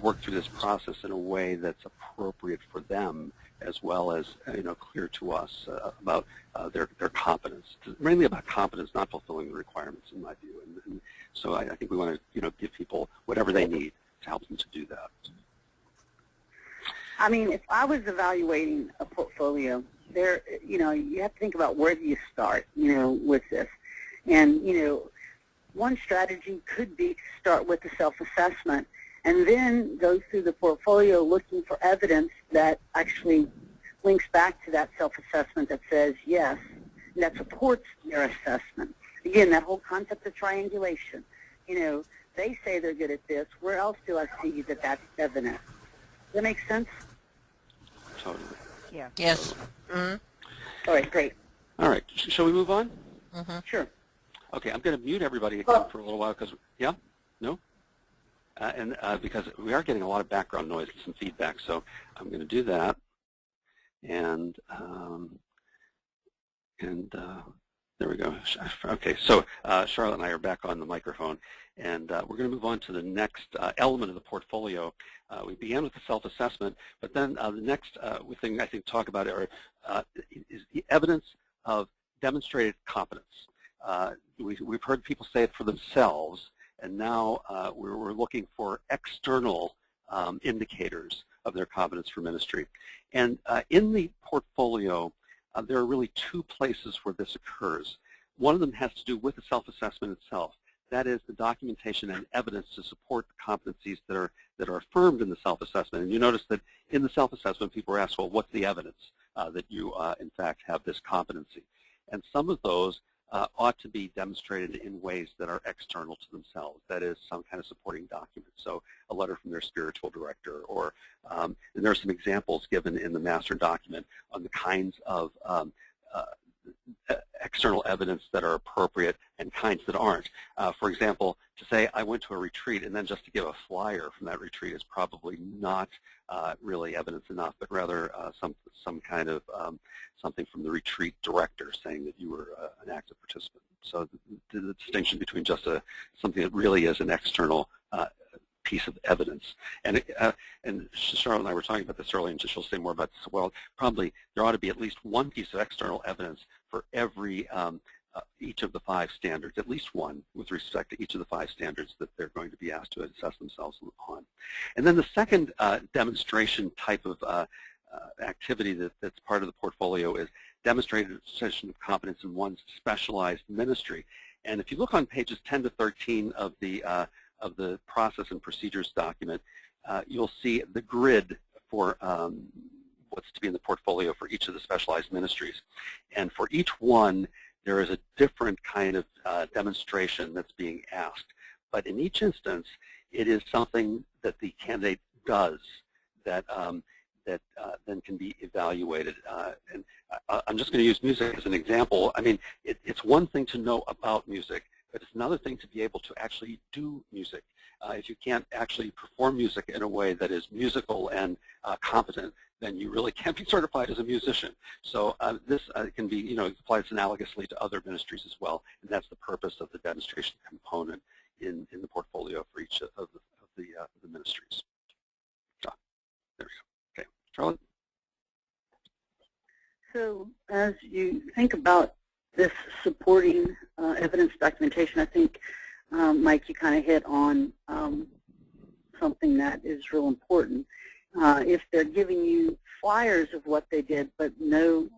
work through this process in a way that's appropriate for them, as well as clear to us about their competence. Mainly about competence, not fulfilling the requirements, in my view. And so I think we want to give people whatever they need to help them to do that. I mean, if I was evaluating a portfolio, you have to think about where do you start, with this. And, one strategy could be to start with the self-assessment and then go through the portfolio looking for evidence that actually links back to that self-assessment that says yes, and that supports their assessment. Again, that whole concept of triangulation. They say they're good at this. Where else do I see that that's evident? Does that make sense? Totally. Yeah. Yes. Mm-hmm. All right, great. All right. Shall we move on? Mm-hmm. Sure. Okay, I'm going to mute everybody again for a little while because, yeah? No? Because we are getting a lot of background noise and some feedback, so I'm going to do that. And there we go. Okay, so Charlotte and I are back on the microphone, and we're going to move on to the next element of the portfolio. We began with the self-assessment, but then the next thing I think talk about is the evidence of demonstrated competence. We've heard people say it for themselves, and now we're looking for external indicators of their competence for ministry. And in the portfolio, there are really two places where this occurs. One of them has to do with the self-assessment itself. That is the documentation and evidence to support the competencies that are affirmed in the self-assessment. And you notice that in the self-assessment, people are asked, well, what's the evidence that you, in fact, have this competency? And some of those ought to be demonstrated in ways that are external to themselves. That is, some kind of supporting document. So a letter from their spiritual director, or and there are some examples given in the master document on the kinds of external evidence that are appropriate and kinds that aren't. For example, to say I went to a retreat and then just to give a flyer from that retreat is probably not really evidence enough, but rather some kind of something from the retreat director saying that you were an active participant. So the distinction between just something that really is an external piece of evidence. And Charlotte and I were talking about this earlier, and she'll say more about this as well. Probably there ought to be at least one piece of external evidence for every each of the 5 standards, at least one with respect to each of the 5 standards that they're going to be asked to assess themselves on. And then the second demonstration type of activity that's part of the portfolio is demonstrated session of competence in one's specialized ministry. And if you look on pages 10 to 13 of the process and procedures document, you'll see the grid for what's to be in the portfolio for each of the specialized ministries. And for each one, there is a different kind of demonstration that's being asked. But in each instance, it is something that the candidate does that then can be evaluated. And I'm just going to use music as an example. I mean, it's one thing to know about music, but it's another thing to be able to actually do music. If you can't actually perform music in a way that is musical and competent, then you really can't be certified as a musician. So this can be, applied analogously to other ministries as well, and that's the purpose of the demonstration component in the portfolio for each of the ministries. So, there we go. Okay, Charlotte? So as you think about this supporting evidence documentation, I think, Mike, you kind of hit on something that is real important. If they're giving you flyers of what they did, but no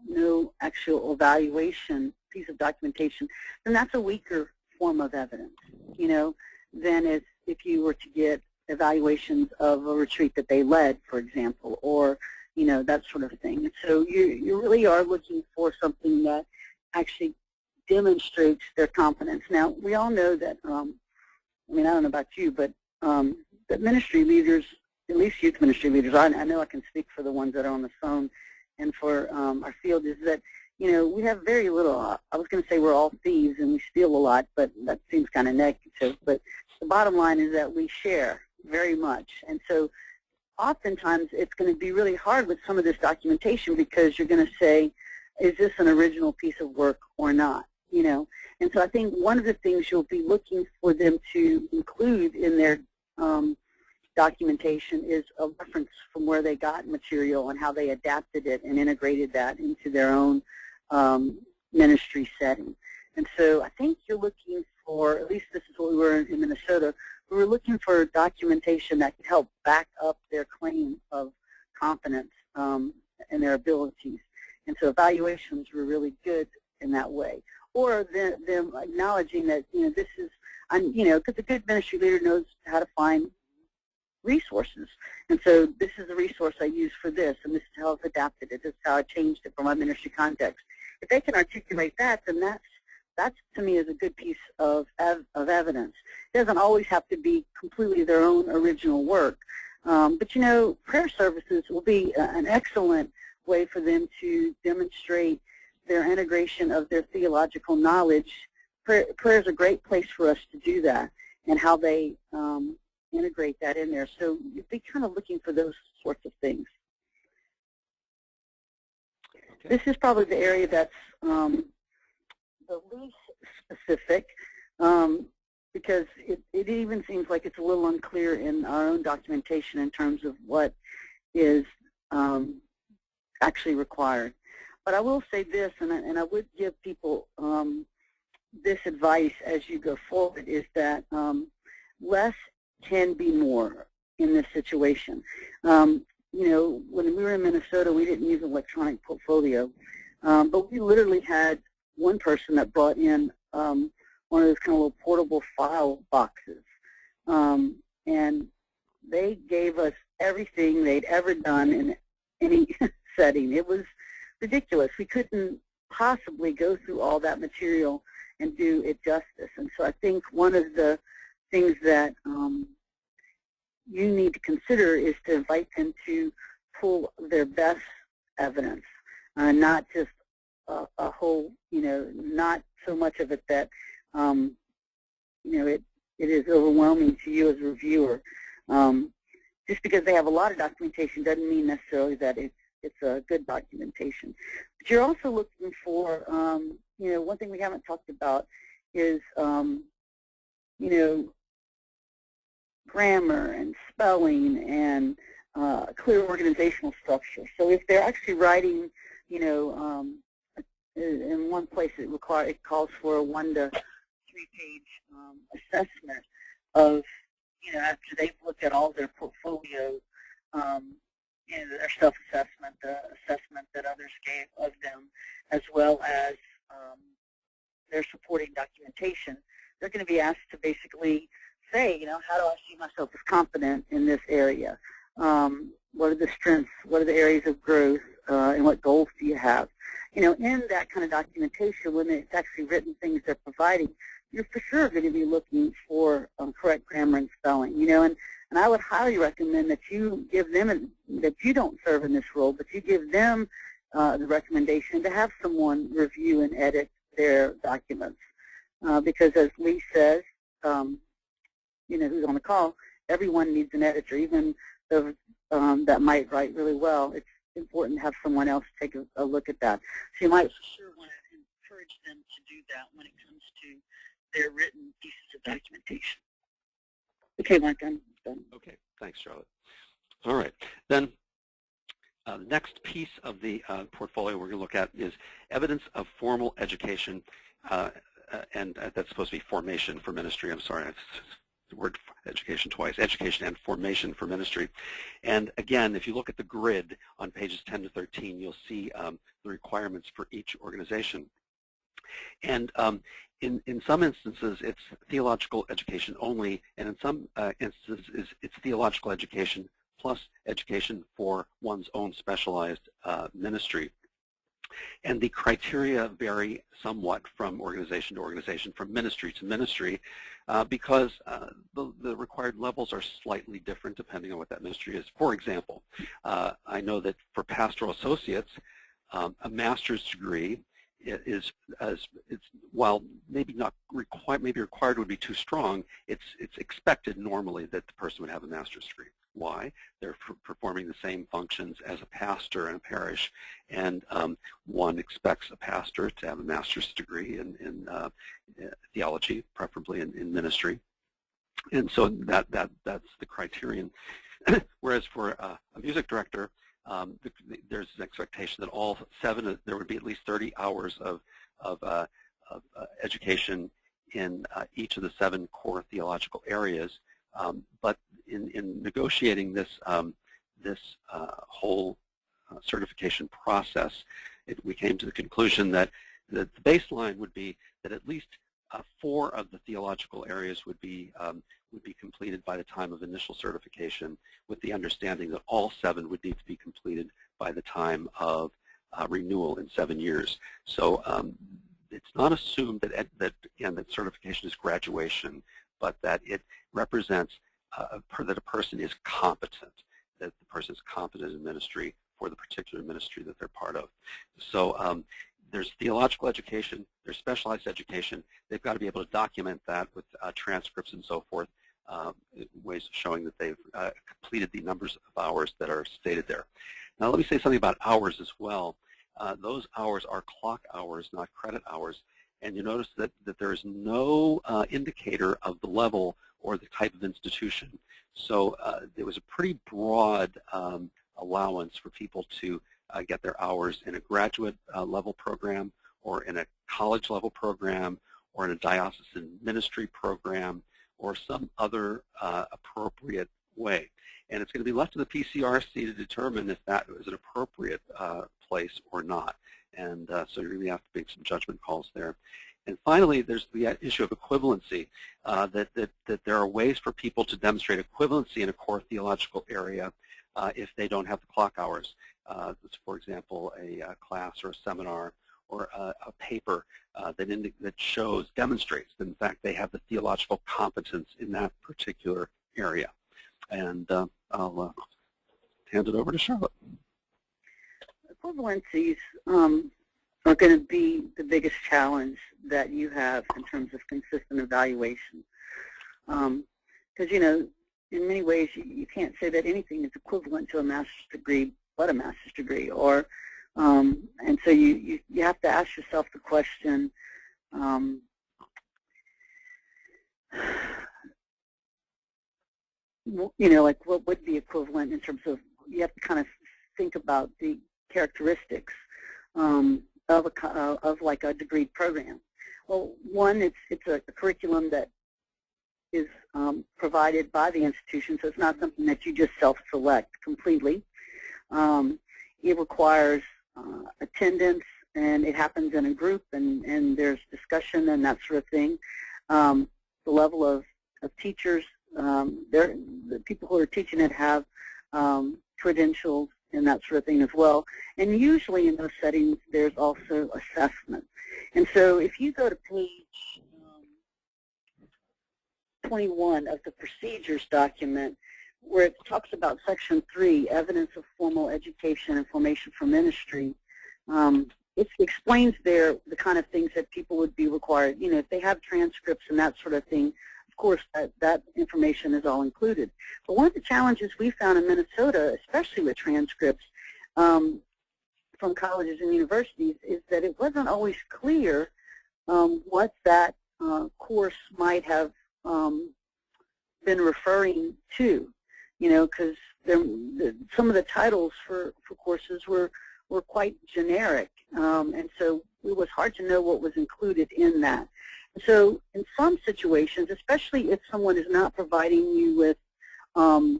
actual evaluation piece of documentation, then that's a weaker form of evidence, than if you were to get evaluations of a retreat that they led, for example, or that sort of thing. So you really are looking for something that actually demonstrates their competence. Now, we all know that, I don't know about you, but that ministry leaders, at least youth ministry leaders, I know I can speak for the ones that are on the phone and for our field, is that, we have very little. I was going to say we're all thieves and we steal a lot, but that seems kind of negative. But the bottom line is that we share very much. And so oftentimes it's going to be really hard with some of this documentation because you're going to say, is this an original piece of work or not? And so I think one of the things you'll be looking for them to include in their documentation is a reference from where they got material and how they adapted it and integrated that into their own ministry setting. And so I think you're looking for, at least this is what we were in Minnesota, we were looking for documentation that could help back up their claim of competence and their abilities. And so evaluations were really good in that way. Or them acknowledging that, this is, because a good ministry leader knows how to find resources. And so this is a resource I use for this, and this is how I've adapted it. This is how I changed it for my ministry context. If they can articulate that, then that's to me is a good piece of evidence. It doesn't always have to be completely their own original work. But prayer services will be an excellent way for them to demonstrate their integration of their theological knowledge. Prayer is a great place for us to do that, and how they integrate that in there. So you'd be kind of looking for those sorts of things. This is probably the area that's the least specific, because it even seems like it's a little unclear in our own documentation in terms of what is actually required. But I will say this, and I would give people this advice as you go forward, is that less can be more in this situation. You know, when we were in Minnesota, we didn't use electronic portfolio, but we literally had one person that brought in one of those kind of little portable file boxes, and they gave us everything they'd ever done in any setting. It was ridiculous. We couldn't possibly go through all that material and do it justice. And so I think one of the things that you need to consider is to invite them to pull their best evidence, not just a whole, you know, not so much of it that, you know, it is overwhelming to you as a reviewer. Just because they have a lot of documentation doesn't mean necessarily that it's a good documentation. But you're also looking for, you know, one thing we haven't talked about is, you know, grammar and spelling and clear organizational structure. So if they're actually writing, you know, in one place it calls for a 1 to 3 page assessment of, you know, after they've looked at all their portfolio, you know, their self-assessment, the assessment that others gave of them, as well as their supporting documentation, they're going to be asked to basically say, you know, how do I see myself as confident in this area? What are the strengths? What are the areas of growth? And what goals do you have? You know, in that kind of documentation, when it's actually written things they're providing, you're for sure going to be looking for correct grammar and spelling. You know, and I would highly recommend that you give them, that you don't serve in this role, but you give them the recommendation to have someone review and edit their documents. Because as Lee says, you know, who's on the call, everyone needs an editor, even those that might write really well. It's important to have someone else take a look at that. So you might for sure want to encourage them to do that when it comes to their written pieces of documentation. Okay, Mike, I'm done. Okay, thanks, Charlotte. All right, then the next piece of the portfolio we're going to look at is evidence of formal education, and that's supposed to be formation for ministry. I'm sorry, the word education twice, education and formation for ministry. And again, if you look at the grid on pages 10 to 13, you'll see the requirements for each organization. And in some instances, it's theological education only, and in some instances, it's theological education plus education for one's own specialized ministry. And the criteria vary somewhat from organization to organization, from ministry to ministry, because the required levels are slightly different depending on what that ministry is. For example, I know that for pastoral associates, a master's degree is, while maybe not required, maybe required would be too strong, it's expected normally that the person would have a master's degree. Why? They're performing the same functions as a pastor in a parish, and one expects a pastor to have a master's degree in theology, preferably in ministry, and so that's the criterion. Whereas for a music director, there's an expectation that all 7, there would be at least 30 hours of education in each of the 7 core theological areas. But in negotiating this whole certification process, we came to the conclusion that the baseline would be that at least 4 of the theological areas would be completed by the time of initial certification, with the understanding that all 7 would need to be completed by the time of renewal in 7 years. So it's not assumed that certification is graduation, but that it represents that a person is competent, that the person is competent in ministry for the particular ministry that they're part of. So there's theological education, there's specialized education. They've got to be able to document that with transcripts and so forth, ways of showing that they've completed the numbers of hours that are stated there. Now let me say something about hours as well. those hours are clock hours, not credit hours. And you notice that there is no indicator of the level or the type of institution. So there was a pretty broad allowance for people to get their hours in a graduate level program, or in a college level program, or in a diocesan ministry program, or some other appropriate way. And it's going to be left to the PCRC to determine if that is an appropriate place or not. And so you really have to make some judgment calls there. And finally, there's the issue of equivalency, that there are ways for people to demonstrate equivalency in a core theological area if they don't have the clock hours. For example, a class or a seminar or a paper that demonstrates that in fact they have the theological competence in that particular area. And I'll hand it over to Charlotte. Equivalencies are going to be the biggest challenge that you have in terms of consistent evaluation. Because, you know, in many ways you can't say that anything is equivalent to a master's degree but a master's degree. Or, and so you have to ask yourself the question, you know, like what would be equivalent in terms of, you have to kind of think about the characteristics of like a degree program. Well, one, it's a curriculum that is provided by the institution, so it's not something that you just self-select completely. It requires attendance, and it happens in a group, and there's discussion and that sort of thing. The level of teachers, the people who are teaching it have credentials and that sort of thing as well. And usually in those settings, there's also assessment. And so if you go to page 21 of the procedures document, where it talks about section 3, evidence of formal education and formation for ministry, it explains there the kind of things that people would be required. You know, if they have transcripts and that sort of thing, of course, that information is all included. But one of the challenges we found in Minnesota, especially with transcripts from colleges and universities, is that it wasn't always clear what that course might have been referring to. You know, because some of the titles for courses were quite generic, and so it was hard to know what was included in that. So in some situations, especially if someone is not providing you with a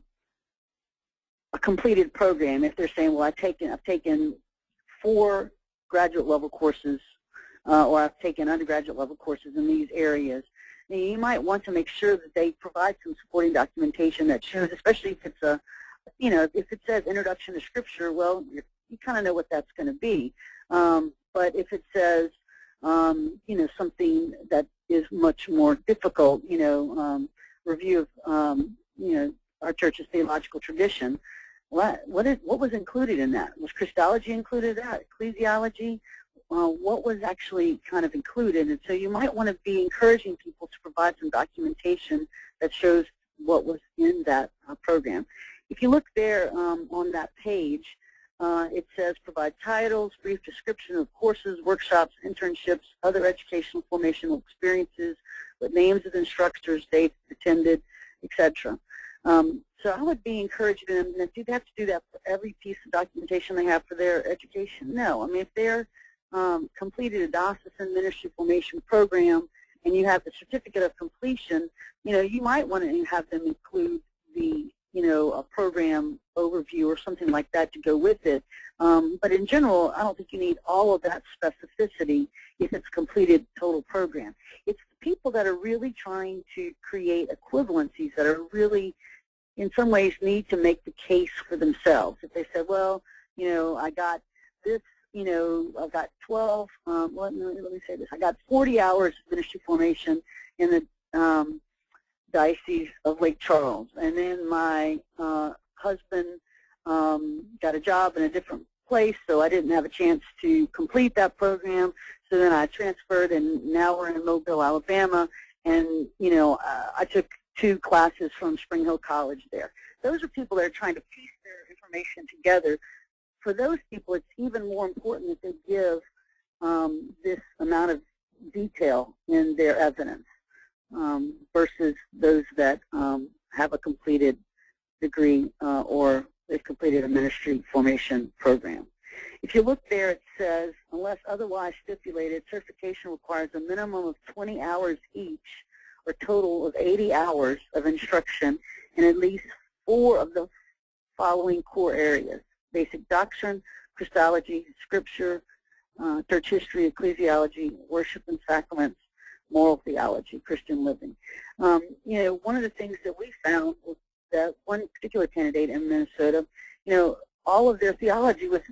completed program, if they're saying, well, I've taken 4 graduate level courses, or I've taken undergraduate level courses in these areas, you might want to make sure that they provide some supporting documentation that shows, especially if it's a, you know, if it says Introduction to Scripture, well, you kind of know what that's going to be. But if it says, you know, something that is much more difficult, you know, review of, you know, our church's theological tradition, what was included in that? Was Christology included in that? Ecclesiology? What was actually kind of included? And so you might want to be encouraging people to provide some documentation that shows what was in that program. If you look there on that page, it says provide titles, brief description of courses, workshops, internships, other educational formational experiences, with names of instructors, dates attended, etc. So I would be encouraging them that do they have to do that for every piece of documentation they have for their education? No. I mean, if they're completed a diocesan ministry formation program and you have the certificate of completion, you know, you might want to have them include the, you know, a program overview or something like that to go with it. But in general, I don't think you need all of that specificity if it's completed total program. It's the people that are really trying to create equivalencies that are really, in some ways, need to make the case for themselves. If they say, well, you know, I got this, you know, I've got 12, let me say this, I got 40 hours of ministry formation in the Diocese of Lake Charles, and then my husband got a job in a different place, so I didn't have a chance to complete that program, so then I transferred, and now we're in Mobile, Alabama, and, you know, I took 2 classes from Spring Hill College there. Those are people that are trying to piece their information together for those people, it's even more important that they give this amount of detail in their evidence versus those that have a completed degree or they've completed a ministry formation program. If you look there, it says, unless otherwise stipulated, certification requires a minimum of 20 hours each, or a total of 80 hours of instruction in at least 4 of the following core areas: basic doctrine, Christology, scripture, church history, ecclesiology, worship and sacraments, moral theology, Christian living. You know, one of the things that we found was that one particular candidate in Minnesota, you know, all of their theology was,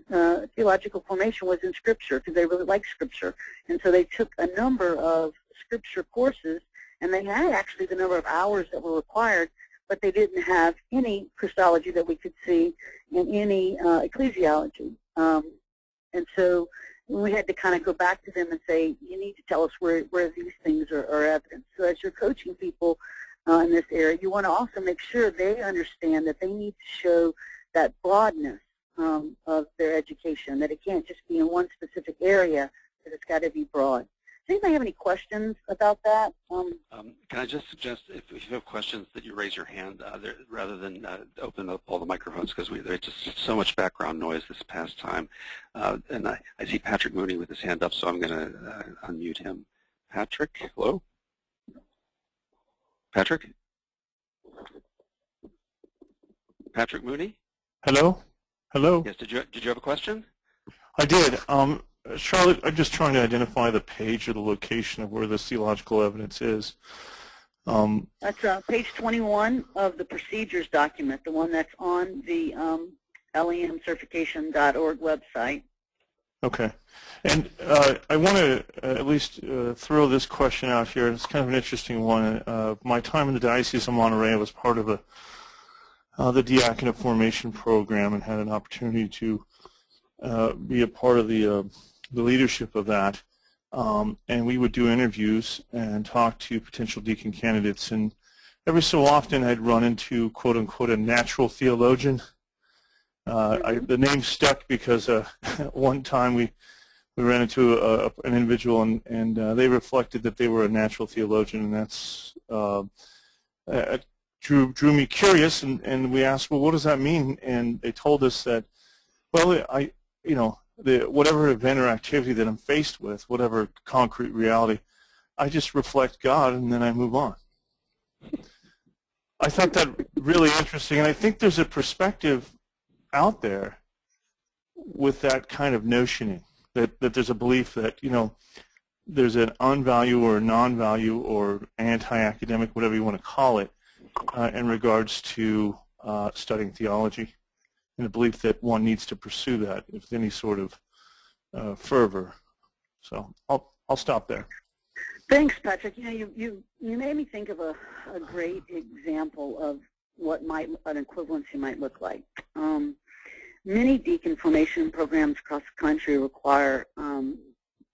theological formation was in Scripture because they really liked Scripture. And so they took a number of Scripture courses, and they had actually the number of hours that were required, but they didn't have any Christology that we could see in any ecclesiology. And so we had to kind of go back to them and say, you need to tell us where these things are evident. So as you're coaching people in this area, you want to also make sure they understand that they need to show that broadness of their education, that it can't just be in one specific area, that it's got to be broad. Does anybody have any questions about that? Can I just suggest, if you have questions, that you raise your hand rather than open up all the microphones, because there's just so much background noise this past time. And I see Patrick Mooney with his hand up, so I'm going to unmute him. Patrick, hello? Patrick? Patrick Mooney? Hello? Hello? Yes, did you have a question? I did. Charlotte, I'm just trying to identify the page or the location of where the theological evidence is. That's page 21 of the procedures document, the one that's on the lemcertification.org website. Okay. And I want to at least throw this question out here. It's kind of an interesting one. My time in the Diocese of Monterey, I was part of the diaconate formation program and had an opportunity to be a part of the leadership of that. And we would do interviews and talk to potential deacon candidates. And every so often I'd run into, quote unquote, a natural theologian. The name stuck because one time we ran into an individual and they reflected that they were a natural theologian, and that's drew me curious, and we asked, well, what does that mean? And they told us that, well, whatever event or activity that I'm faced with, whatever concrete reality, I just reflect God and then I move on. I thought that really interesting, and I think there's a perspective out there with that kind of notioning, that there's a belief that, there's an unvalue or a non-value or anti-academic, whatever you want to call it, in regards to studying theology, and the belief that one needs to pursue that with any sort of fervor. So I'll stop there. Thanks, Patrick. You made me think of a great example of what an equivalency might look like. Many deacon formation programs across the country require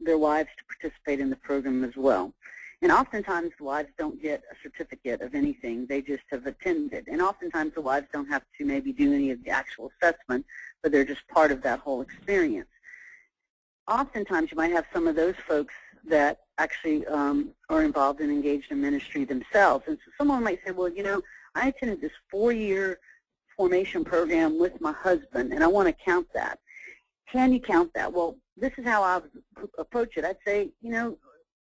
their wives to participate in the program as well. And oftentimes the wives don't get a certificate of anything, they just have attended. And oftentimes the wives don't have to maybe do any of the actual assessment, but they're just part of that whole experience. Oftentimes you might have some of those folks that actually are involved and engaged in ministry themselves. And so someone might say, well, I attended this 4-year formation program with my husband, and I want to count that. Can you count that? Well, this is how I would approach it. I'd say,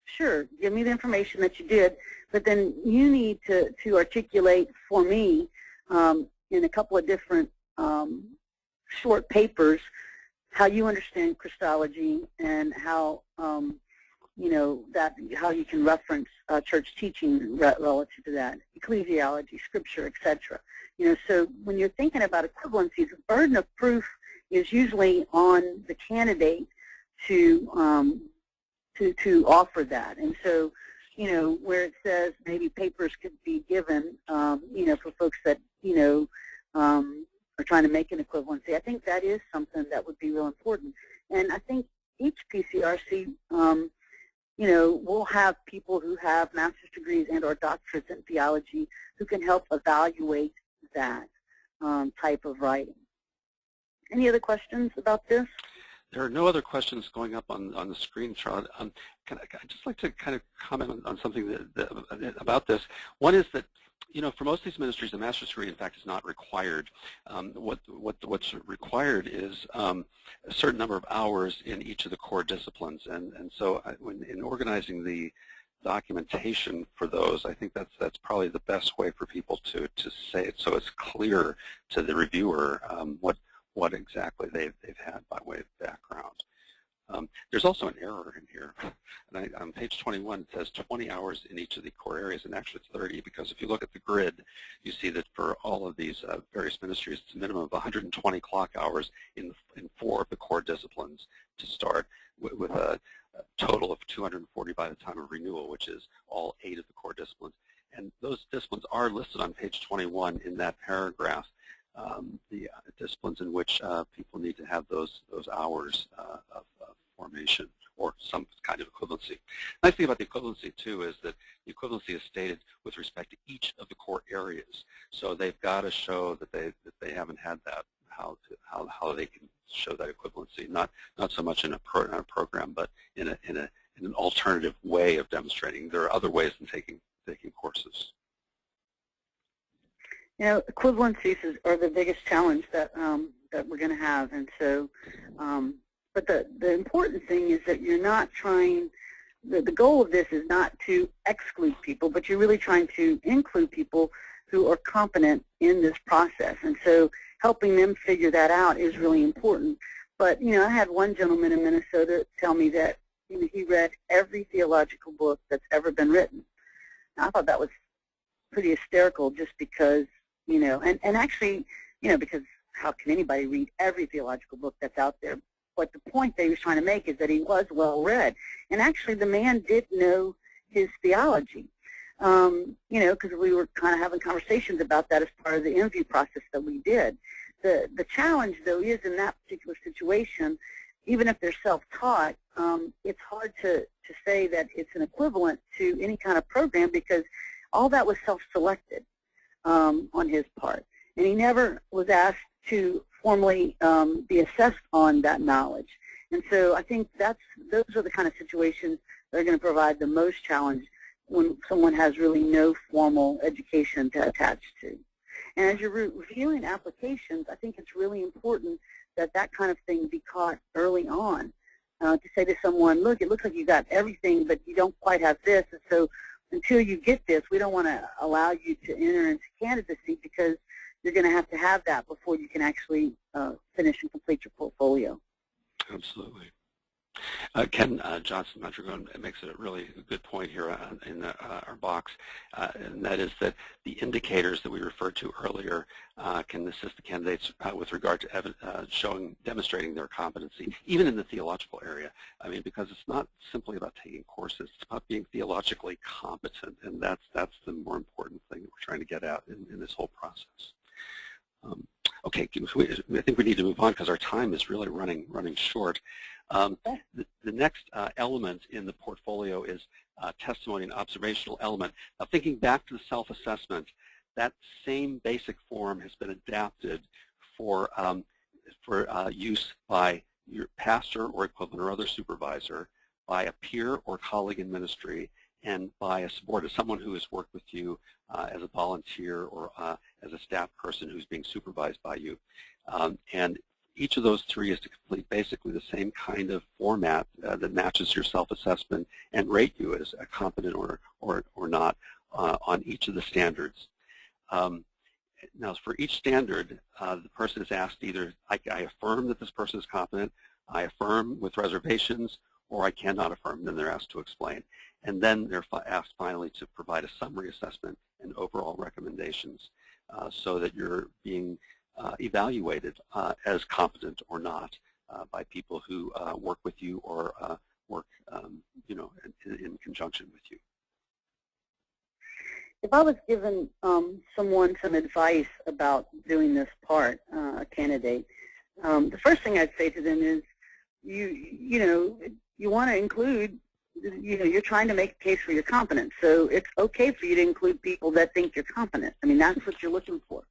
sure, give me the information that you did, but then you need to articulate for me in a couple of different short papers how you understand Christology and how how you can reference church teaching relative to that, ecclesiology, scripture, etc. So when you're thinking about equivalencies, the burden of proof is usually on the candidate to offer that. And so, where it says maybe papers could be given, for folks that, are trying to make an equivalency, I think that is something that would be real important. And I think each PCRC, we'll have people who have master's degrees and or doctorates in theology who can help evaluate that type of writing. Any other questions about this? There are no other questions going up on the screen, Charlotte. I'd just like to kind of comment on something about this. One is that, you know, for most of these ministries, a master's degree, in fact, is not required. What's required is a certain number of hours in each of the core disciplines, and so in organizing the documentation for those, I think that's probably the best way for people to say it, so it's clear to the reviewer what exactly they've had by way of background. There's also an error in here. And on page 21, it says 20 hours in each of the core areas, and actually it's 30, because if you look at the grid, you see that for all of these various ministries, it's a minimum of 120 clock hours in 4 of the core disciplines to start, with a total of 240 by the time of renewal, which is all 8 of the core disciplines. And those disciplines are listed on page 21 in that paragraph. The disciplines in which people need to have those hours of formation or some kind of equivalency. Nice thing about the equivalency too is that the equivalency is stated with respect to each of the core areas. So they've got to show that they haven't had that, how they can show that equivalency. Not so much in a program, but in an alternative way of demonstrating. There are other ways than taking courses. You know, equivalencies are the biggest challenge that we're going to have, and so, but the important thing is that you're not trying. The goal of this is not to exclude people, but you're really trying to include people who are competent in this process, and so helping them figure that out is really important. But you know, I had one gentleman in Minnesota tell me that he read every theological book that's ever been written. Now, I thought that was pretty hysterical, just because. You know, and actually, you know, because how can anybody read every theological book that's out there? But the point that he was trying to make is that he was well read, and actually, the man did know his theology. You know, because we were kind of having conversations about that as part of the interview process that we did. The challenge, though, is in that particular situation, even if they're self-taught, it's hard to say that it's an equivalent to any kind of program, because all that was self-selected. On his part, and he never was asked to formally be assessed on that knowledge. And so I think those are the kind of situations that are going to provide the most challenge when someone has really no formal education to attach to. And as you're reviewing applications, I think it's really important that that kind of thing be caught early on. To say to someone, look, it looks like you got everything, but you don't quite have this, and so until you get this, we don't want to allow you to enter into candidacy, because you're going to have that before you can actually finish and complete your portfolio. Absolutely. Ken Johnson Madrigal makes a really good point here in our box, and that is that the indicators that we referred to earlier can assist the candidates with regard to demonstrating their competency, even in the theological area. I mean, because it's not simply about taking courses; it's about being theologically competent, and that's the more important thing that we're trying to get at in this whole process. Okay, I think we need to move on because our time is really running short. The next element in the portfolio is testimony and observational element. Now, thinking back to the self-assessment, that same basic form has been adapted for use by your pastor or equivalent or other supervisor, by a peer or colleague in ministry, and by a subordinate, someone who has worked with you as a volunteer or as a staff person who's being supervised by you. And each of those three is to complete basically the same kind of format that matches your self-assessment and rate you as a competent or not on each of the standards. Now, for each standard, the person is asked either, I affirm that this person is competent, I affirm with reservations, or I cannot affirm. Then they're asked to explain. And then they're asked finally to provide a summary assessment and overall recommendations so that you're being evaluated as competent or not by people who work with you or work, you know, in conjunction with you. If I was given someone some advice about doing this part, a candidate, the first thing I'd say to them is, you want to include, you're trying to make a case for your competence. So it's okay for you to include people that think you're competent. I mean, that's what you're looking for.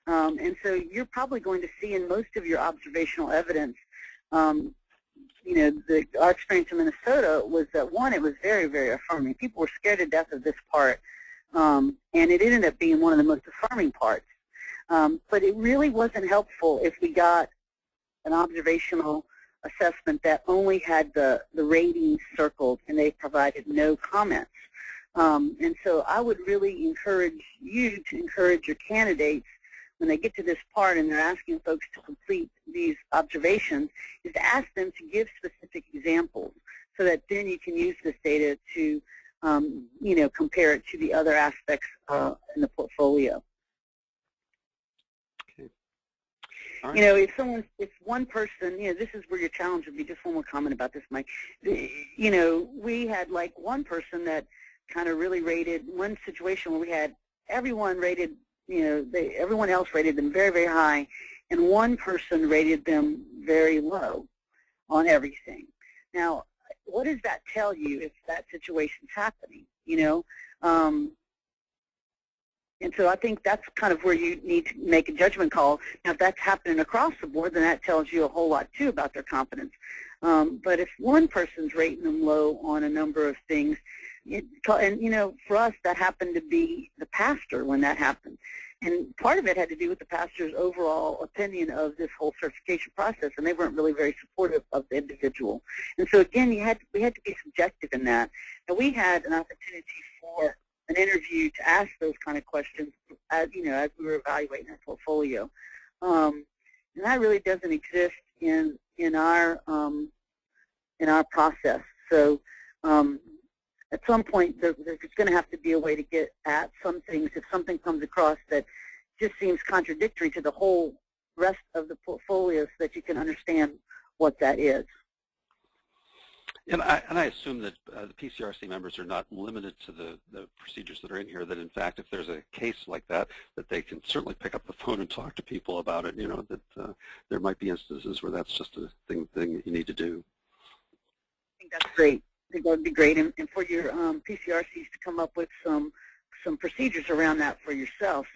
And so you're probably going to see in most of your observational evidence, you know, our experience in Minnesota was that, one, it was very, very affirming. People were scared to death of this part, and it ended up being one of the most affirming parts. But it really wasn't helpful if we got an observational assessment that only had the ratings circled and they provided no comments. And so I would really encourage you to encourage your candidates when they get to this part and they're asking folks to complete these observations, is to ask them to give specific examples so that then you can use this data to, you know, compare it to the other aspects in the portfolio. Okay. All right. You know, if one person, you know, this is where your challenge would be. Just one more comment about this, Mike. You know, we had like one person that kind of really rated, one situation where we had everyone rated, you know, everyone else rated them very, very high, and one person rated them very low on everything. Now, what does that tell you if that situation's happening, you know? And so I think that's kind of where you need to make a judgment call. Now, if that's happening across the board, then that tells you a whole lot, too, about their competence. But if one person's rating them low on a number of things, and, you know, for us, that happened to be the pastor when that happened. And part of it had to do with the pastor's overall opinion of this whole certification process, and they weren't really very supportive of the individual. And so, again, we had to be subjective in that. And we had an opportunity for an interview to ask those kind of questions as, you know, as we were evaluating our portfolio. And that really doesn't exist in our process. So at some point, there's going to have to be a way to get at some things. If something comes across that just seems contradictory to the whole rest of the portfolio, so that you can understand what that is. And I assume that the PCRC members are not limited to the procedures that are in here, that in fact, if there's a case like that, that they can certainly pick up the phone and talk to people about it, you know, that there might be instances where that's just a thing that you need to do. I think that's great. I think that would be great. And for your PCRCs to come up with some procedures around that for yourself,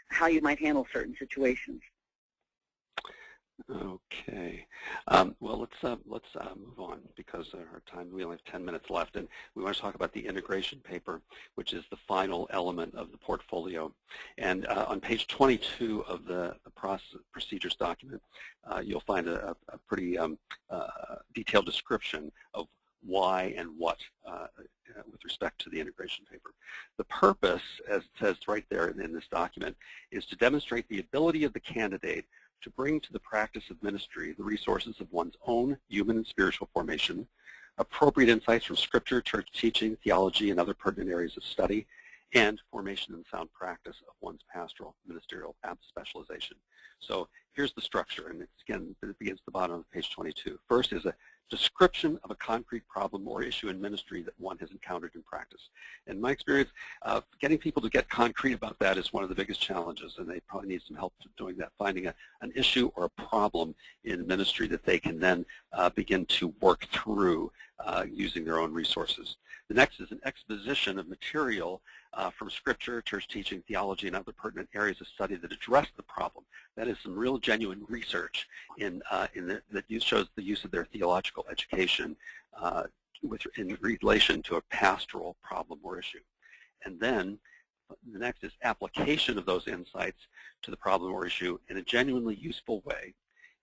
how you might handle certain situations. Okay. Well, let's move on because our time, we only have 10 minutes left, and we want to talk about the integration paper, which is the final element of the portfolio. And on page 22 of the procedures document, you'll find a pretty detailed description of why and what with respect to the integration paper. The purpose, as it says right there in this document, is to demonstrate the ability of the candidate to bring to the practice of ministry the resources of one's own human and spiritual formation, appropriate insights from scripture, church teaching, theology, and other pertinent areas of study, and formation and sound practice of one's pastoral ministerial specialization. So here's the structure, and it's, again, it begins at the bottom of page 22. First is a description of a concrete problem or issue in ministry that one has encountered in practice. In my experience, getting people to get concrete about that is one of the biggest challenges, and they probably need some help doing that, finding an issue or a problem in ministry that they can then begin to work through using their own resources. The next is an exposition of material from scripture, church teaching, theology, and other pertinent areas of study that address the problem. That is some real genuine research that shows the use of their theological education in relation to a pastoral problem or issue. And then the next is application of those insights to the problem or issue in a genuinely useful way,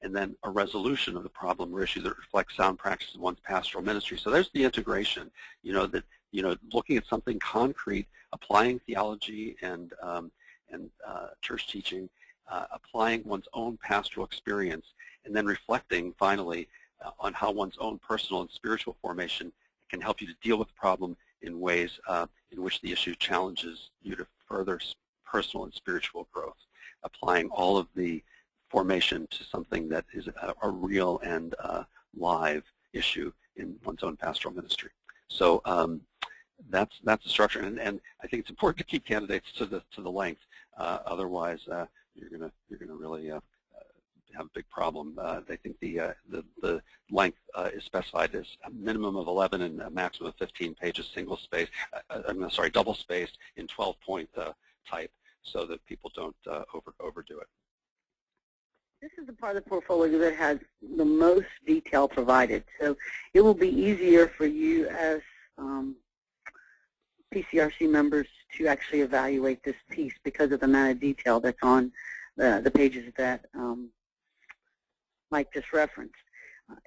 and then a resolution of the problem or issue that reflects sound practice of one's pastoral ministry. So there's the integration, looking at something concrete, applying theology and church teaching, applying one's own pastoral experience, and then reflecting finally on how one's own personal and spiritual formation can help you to deal with the problem in ways in which the issue challenges you to further personal and spiritual growth, applying all of the formation to something that is a real and live issue in one's own pastoral ministry. So that's the structure, and I think it's important to keep candidates to the length. Otherwise, you're gonna really have a big problem. They think the length is specified as a minimum of 11 and a maximum of 15 pages, double spaced in 12-point type. so that people don't overdo it. This is the part of the portfolio that has the most detail provided. So it will be easier for you as PCRC members to actually evaluate this piece because of the amount of detail that's on the pages that Mike just referenced.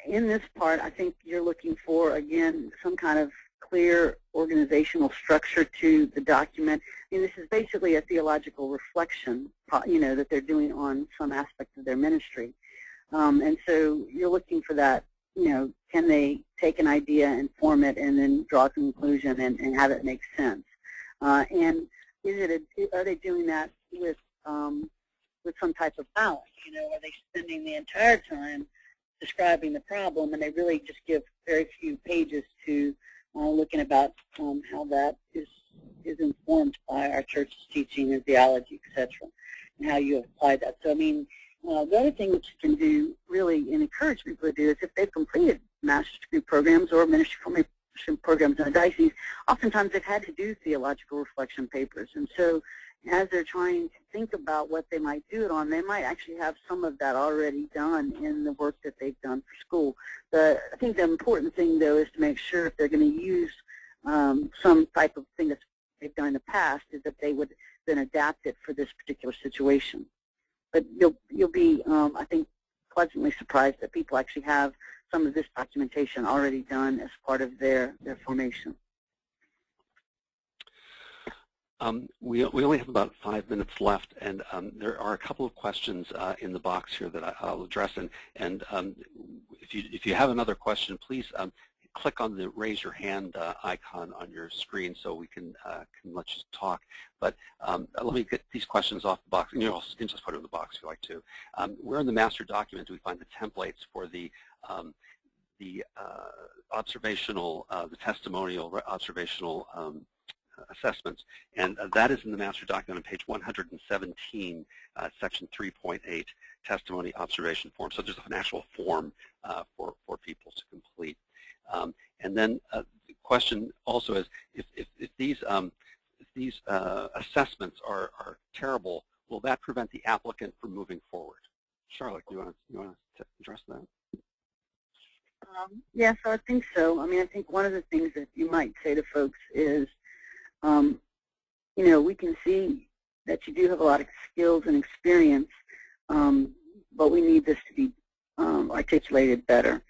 In this part, I think you're looking for, again, some kind of clear organizational structure to the document. I mean, this is basically a theological reflection, that they're doing on some aspect of their ministry. And so you're looking for that, can they take an idea and form it and then draw a conclusion and have it make sense? And are they doing that with some type of balance? Are they spending the entire time describing the problem and they really just give very few pages to looking about how that is informed by our church's teaching and theology, etc., and how you apply that. So, I mean, the other thing that you can do really and encourage people to do is if they've completed master's degree programs or ministry formation programs in a diocese, oftentimes they've had to do theological reflection papers. And so as they're trying to think about what they might do it on, they might actually have some of that already done in the work that they've done for school. I think the important thing, though, is to make sure if they're going to use some type of thing that they've done in the past, is that they would then adapt it for this particular situation. But you'll be, I think, pleasantly surprised that people actually have some of this documentation already done as part of their formation. We only have about 5 minutes left, and there are a couple of questions in the box here that I'll address. And if you have another question, please click on the raise your hand icon on your screen so we can let you talk. But let me get these questions off the box, and you can just put it in the box if you like to. Where in the master document do we find the templates for the observational, the testimonial observational assessments? And that is in the master document on page 117, section 3.8, testimony observation form. So there's an actual form for people to complete. And then the question also is, if these assessments are terrible, will that prevent the applicant from moving forward? Charlotte, do you want to address that? Yes, I think so. I mean, I think one of the things that you might say to folks is, we can see that you do have a lot of skills and experience, but we need this to be articulated better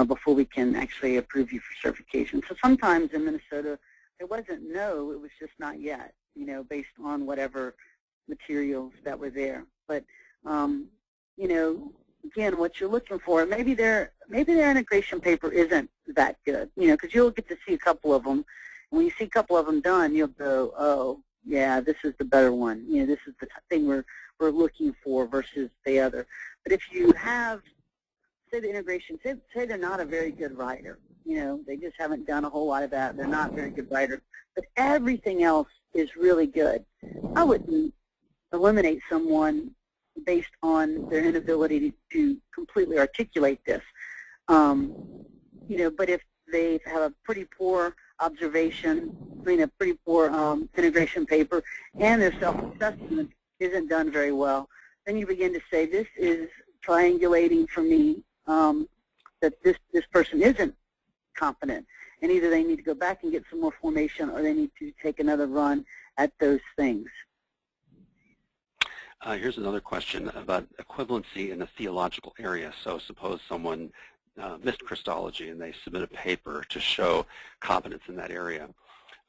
before we can actually approve you for certification. So sometimes in Minnesota, there wasn't no, it was just not yet, based on whatever materials that were there. But, again, what you're looking for, maybe their integration paper isn't that good, because you'll get to see a couple of them. And when you see a couple of them done, you'll go, oh, yeah, this is the better one. This is the thing we're looking for versus the other. But if you have, say the integration, say they're not a very good writer, they just haven't done a whole lot of that. They're not a very good writer. But everything else is really good. I wouldn't eliminate someone based on their inability to completely articulate this. But if they have a pretty poor observation, a pretty poor integration paper, and their self-assessment isn't done very well, then you begin to say, this is triangulating for me that this person isn't competent, and either they need to go back and get some more formation or they need to take another run at those things. Here's another question about equivalency in the theological area. So suppose someone missed Christology and they submit a paper to show competence in that area.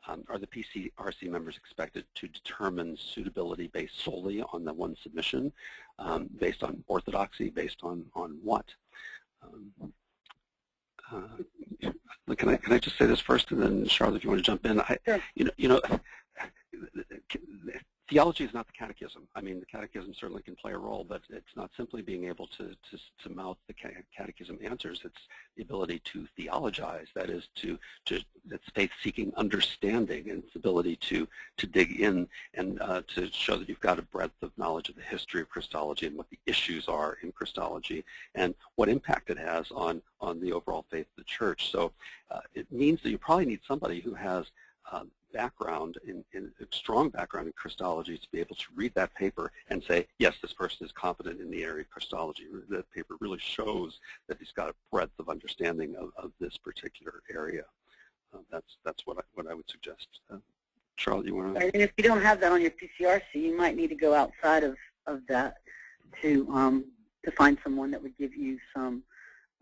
Are the PCRC members expected to determine suitability based solely on the one submission, based on orthodoxy, based on what? Can I just say this first, and then Charlotte, if you want to jump in? Sure. Theology is not the catechism. I mean, the catechism certainly can play a role, but it's not simply being able to mouth the catechism answers. It's the ability to theologize. That is, that's faith-seeking understanding, and its ability to dig in and to show that you've got a breadth of knowledge of the history of Christology and what the issues are in Christology and what impact it has on the overall faith of the church. So it means that you probably need somebody who has background, in a strong background in Christology, to be able to read that paper and say, yes, this person is competent in the area of Christology. That paper really shows that he's got a breadth of understanding of this particular area. That's what I would suggest. Charlotte, you want to? And if you don't have that on your PCRC, you might need to go outside of that to find someone that would give you some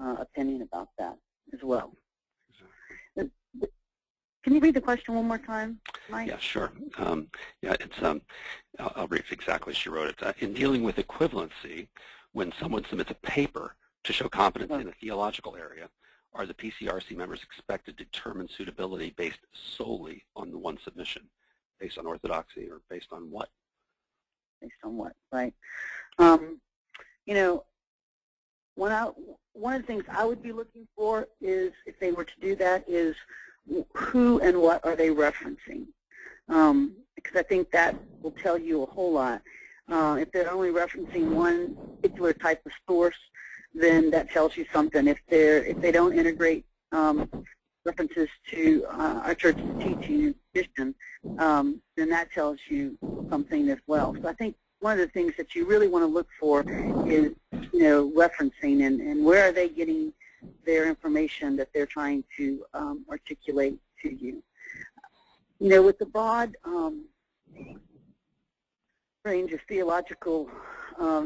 opinion about that as well. Exactly. Can you read the question one more time, Mike? Yeah, sure. I'll read exactly as she wrote it. In dealing with equivalency, when someone submits a paper to show competence in a theological area, are the PCRC members expected to determine suitability based solely on the one submission, based on orthodoxy, or based on what? Based on what, right? You know, one of the things I would be looking for is, if they were to do that, is who and what are they referencing? Because I think that will tell you a whole lot. If they're only referencing one particular type of source, then that tells you something. If they don't integrate references to our church's teaching and tradition, then that tells you something as well. So I think one of the things that you really want to look for is, you know, referencing and where are they getting their information that they're trying to articulate to you. You know, with the broad range of theological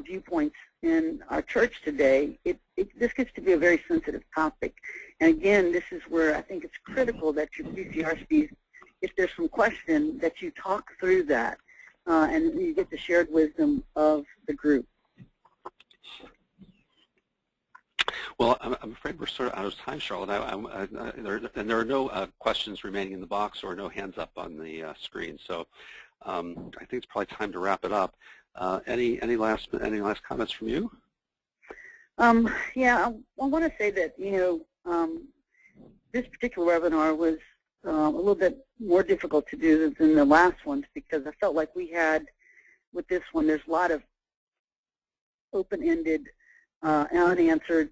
viewpoints in our church today, this gets to be a very sensitive topic. And again, this is where I think it's critical that your PCRCs, if there's some question, that you talk through that and you get the shared wisdom of the group. Well, I'm afraid we're sort of out of time, Charlotte. There are no questions remaining in the box or no hands up on the screen. So I think it's probably time to wrap it up. Any last comments from you? Yeah, I want to say that, you know, this particular webinar was a little bit more difficult to do than the last ones, because I felt like we had, with this one, there's a lot of open-ended, unanswered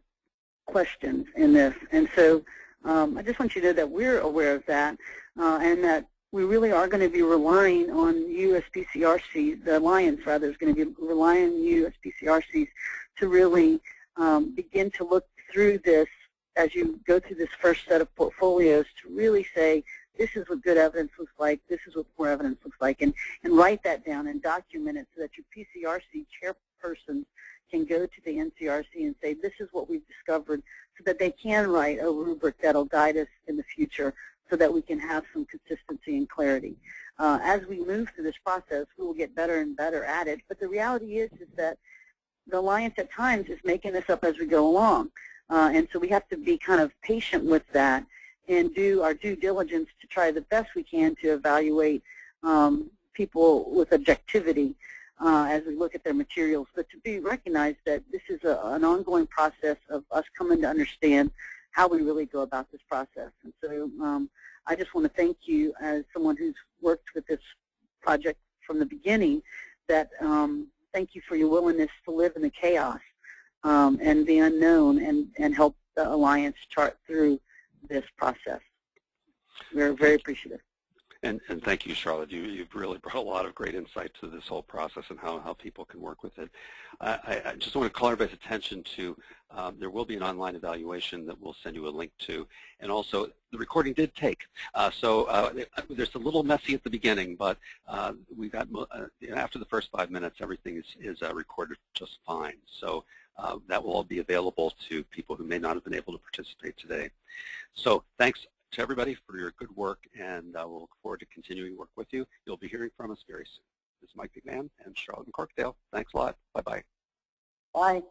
questions in this. And so I just want you to know that we're aware of that and that we really are going to be relying on you as PCRCs, the Alliance rather, is going to be relying on you as PCRCs to really begin to look through this as you go through this first set of portfolios, to really say, this is what good evidence looks like, this is what poor evidence looks like, and write that down and document it so that your PCRC chairpersons can go to the NCRC and say, this is what we've discovered, so that they can write a rubric that will guide us in the future so that we can have some consistency and clarity. As we move through this process, we will get better and better at it, but the reality is that the Alliance at times is making this up as we go along. And so we have to be kind of patient with that and do our due diligence to try the best we can to evaluate people with objectivity as we look at their materials, but to be recognized that this is an ongoing process of us coming to understand how we really go about this process. And so I just want to thank you as someone who's worked with this project from the beginning, that thank you for your willingness to live in the chaos and the unknown and help the Alliance chart through this process. We're very appreciative. And thank you, Charlotte. You've really brought a lot of great insight to this whole process and how people can work with it. I just want to call everybody's attention to there will be an online evaluation that we'll send you a link to. And also, the recording did take. So there's a little messy at the beginning, but we got after the first 5 minutes, everything is recorded just fine. So that will all be available to people who may not have been able to participate today. So thanks to everybody for your good work, and we'll look forward to continuing to work with you. You'll be hearing from us very soon. This is Mike McMahon and Charlotte McCorkdale. Thanks a lot. Bye-bye. Bye.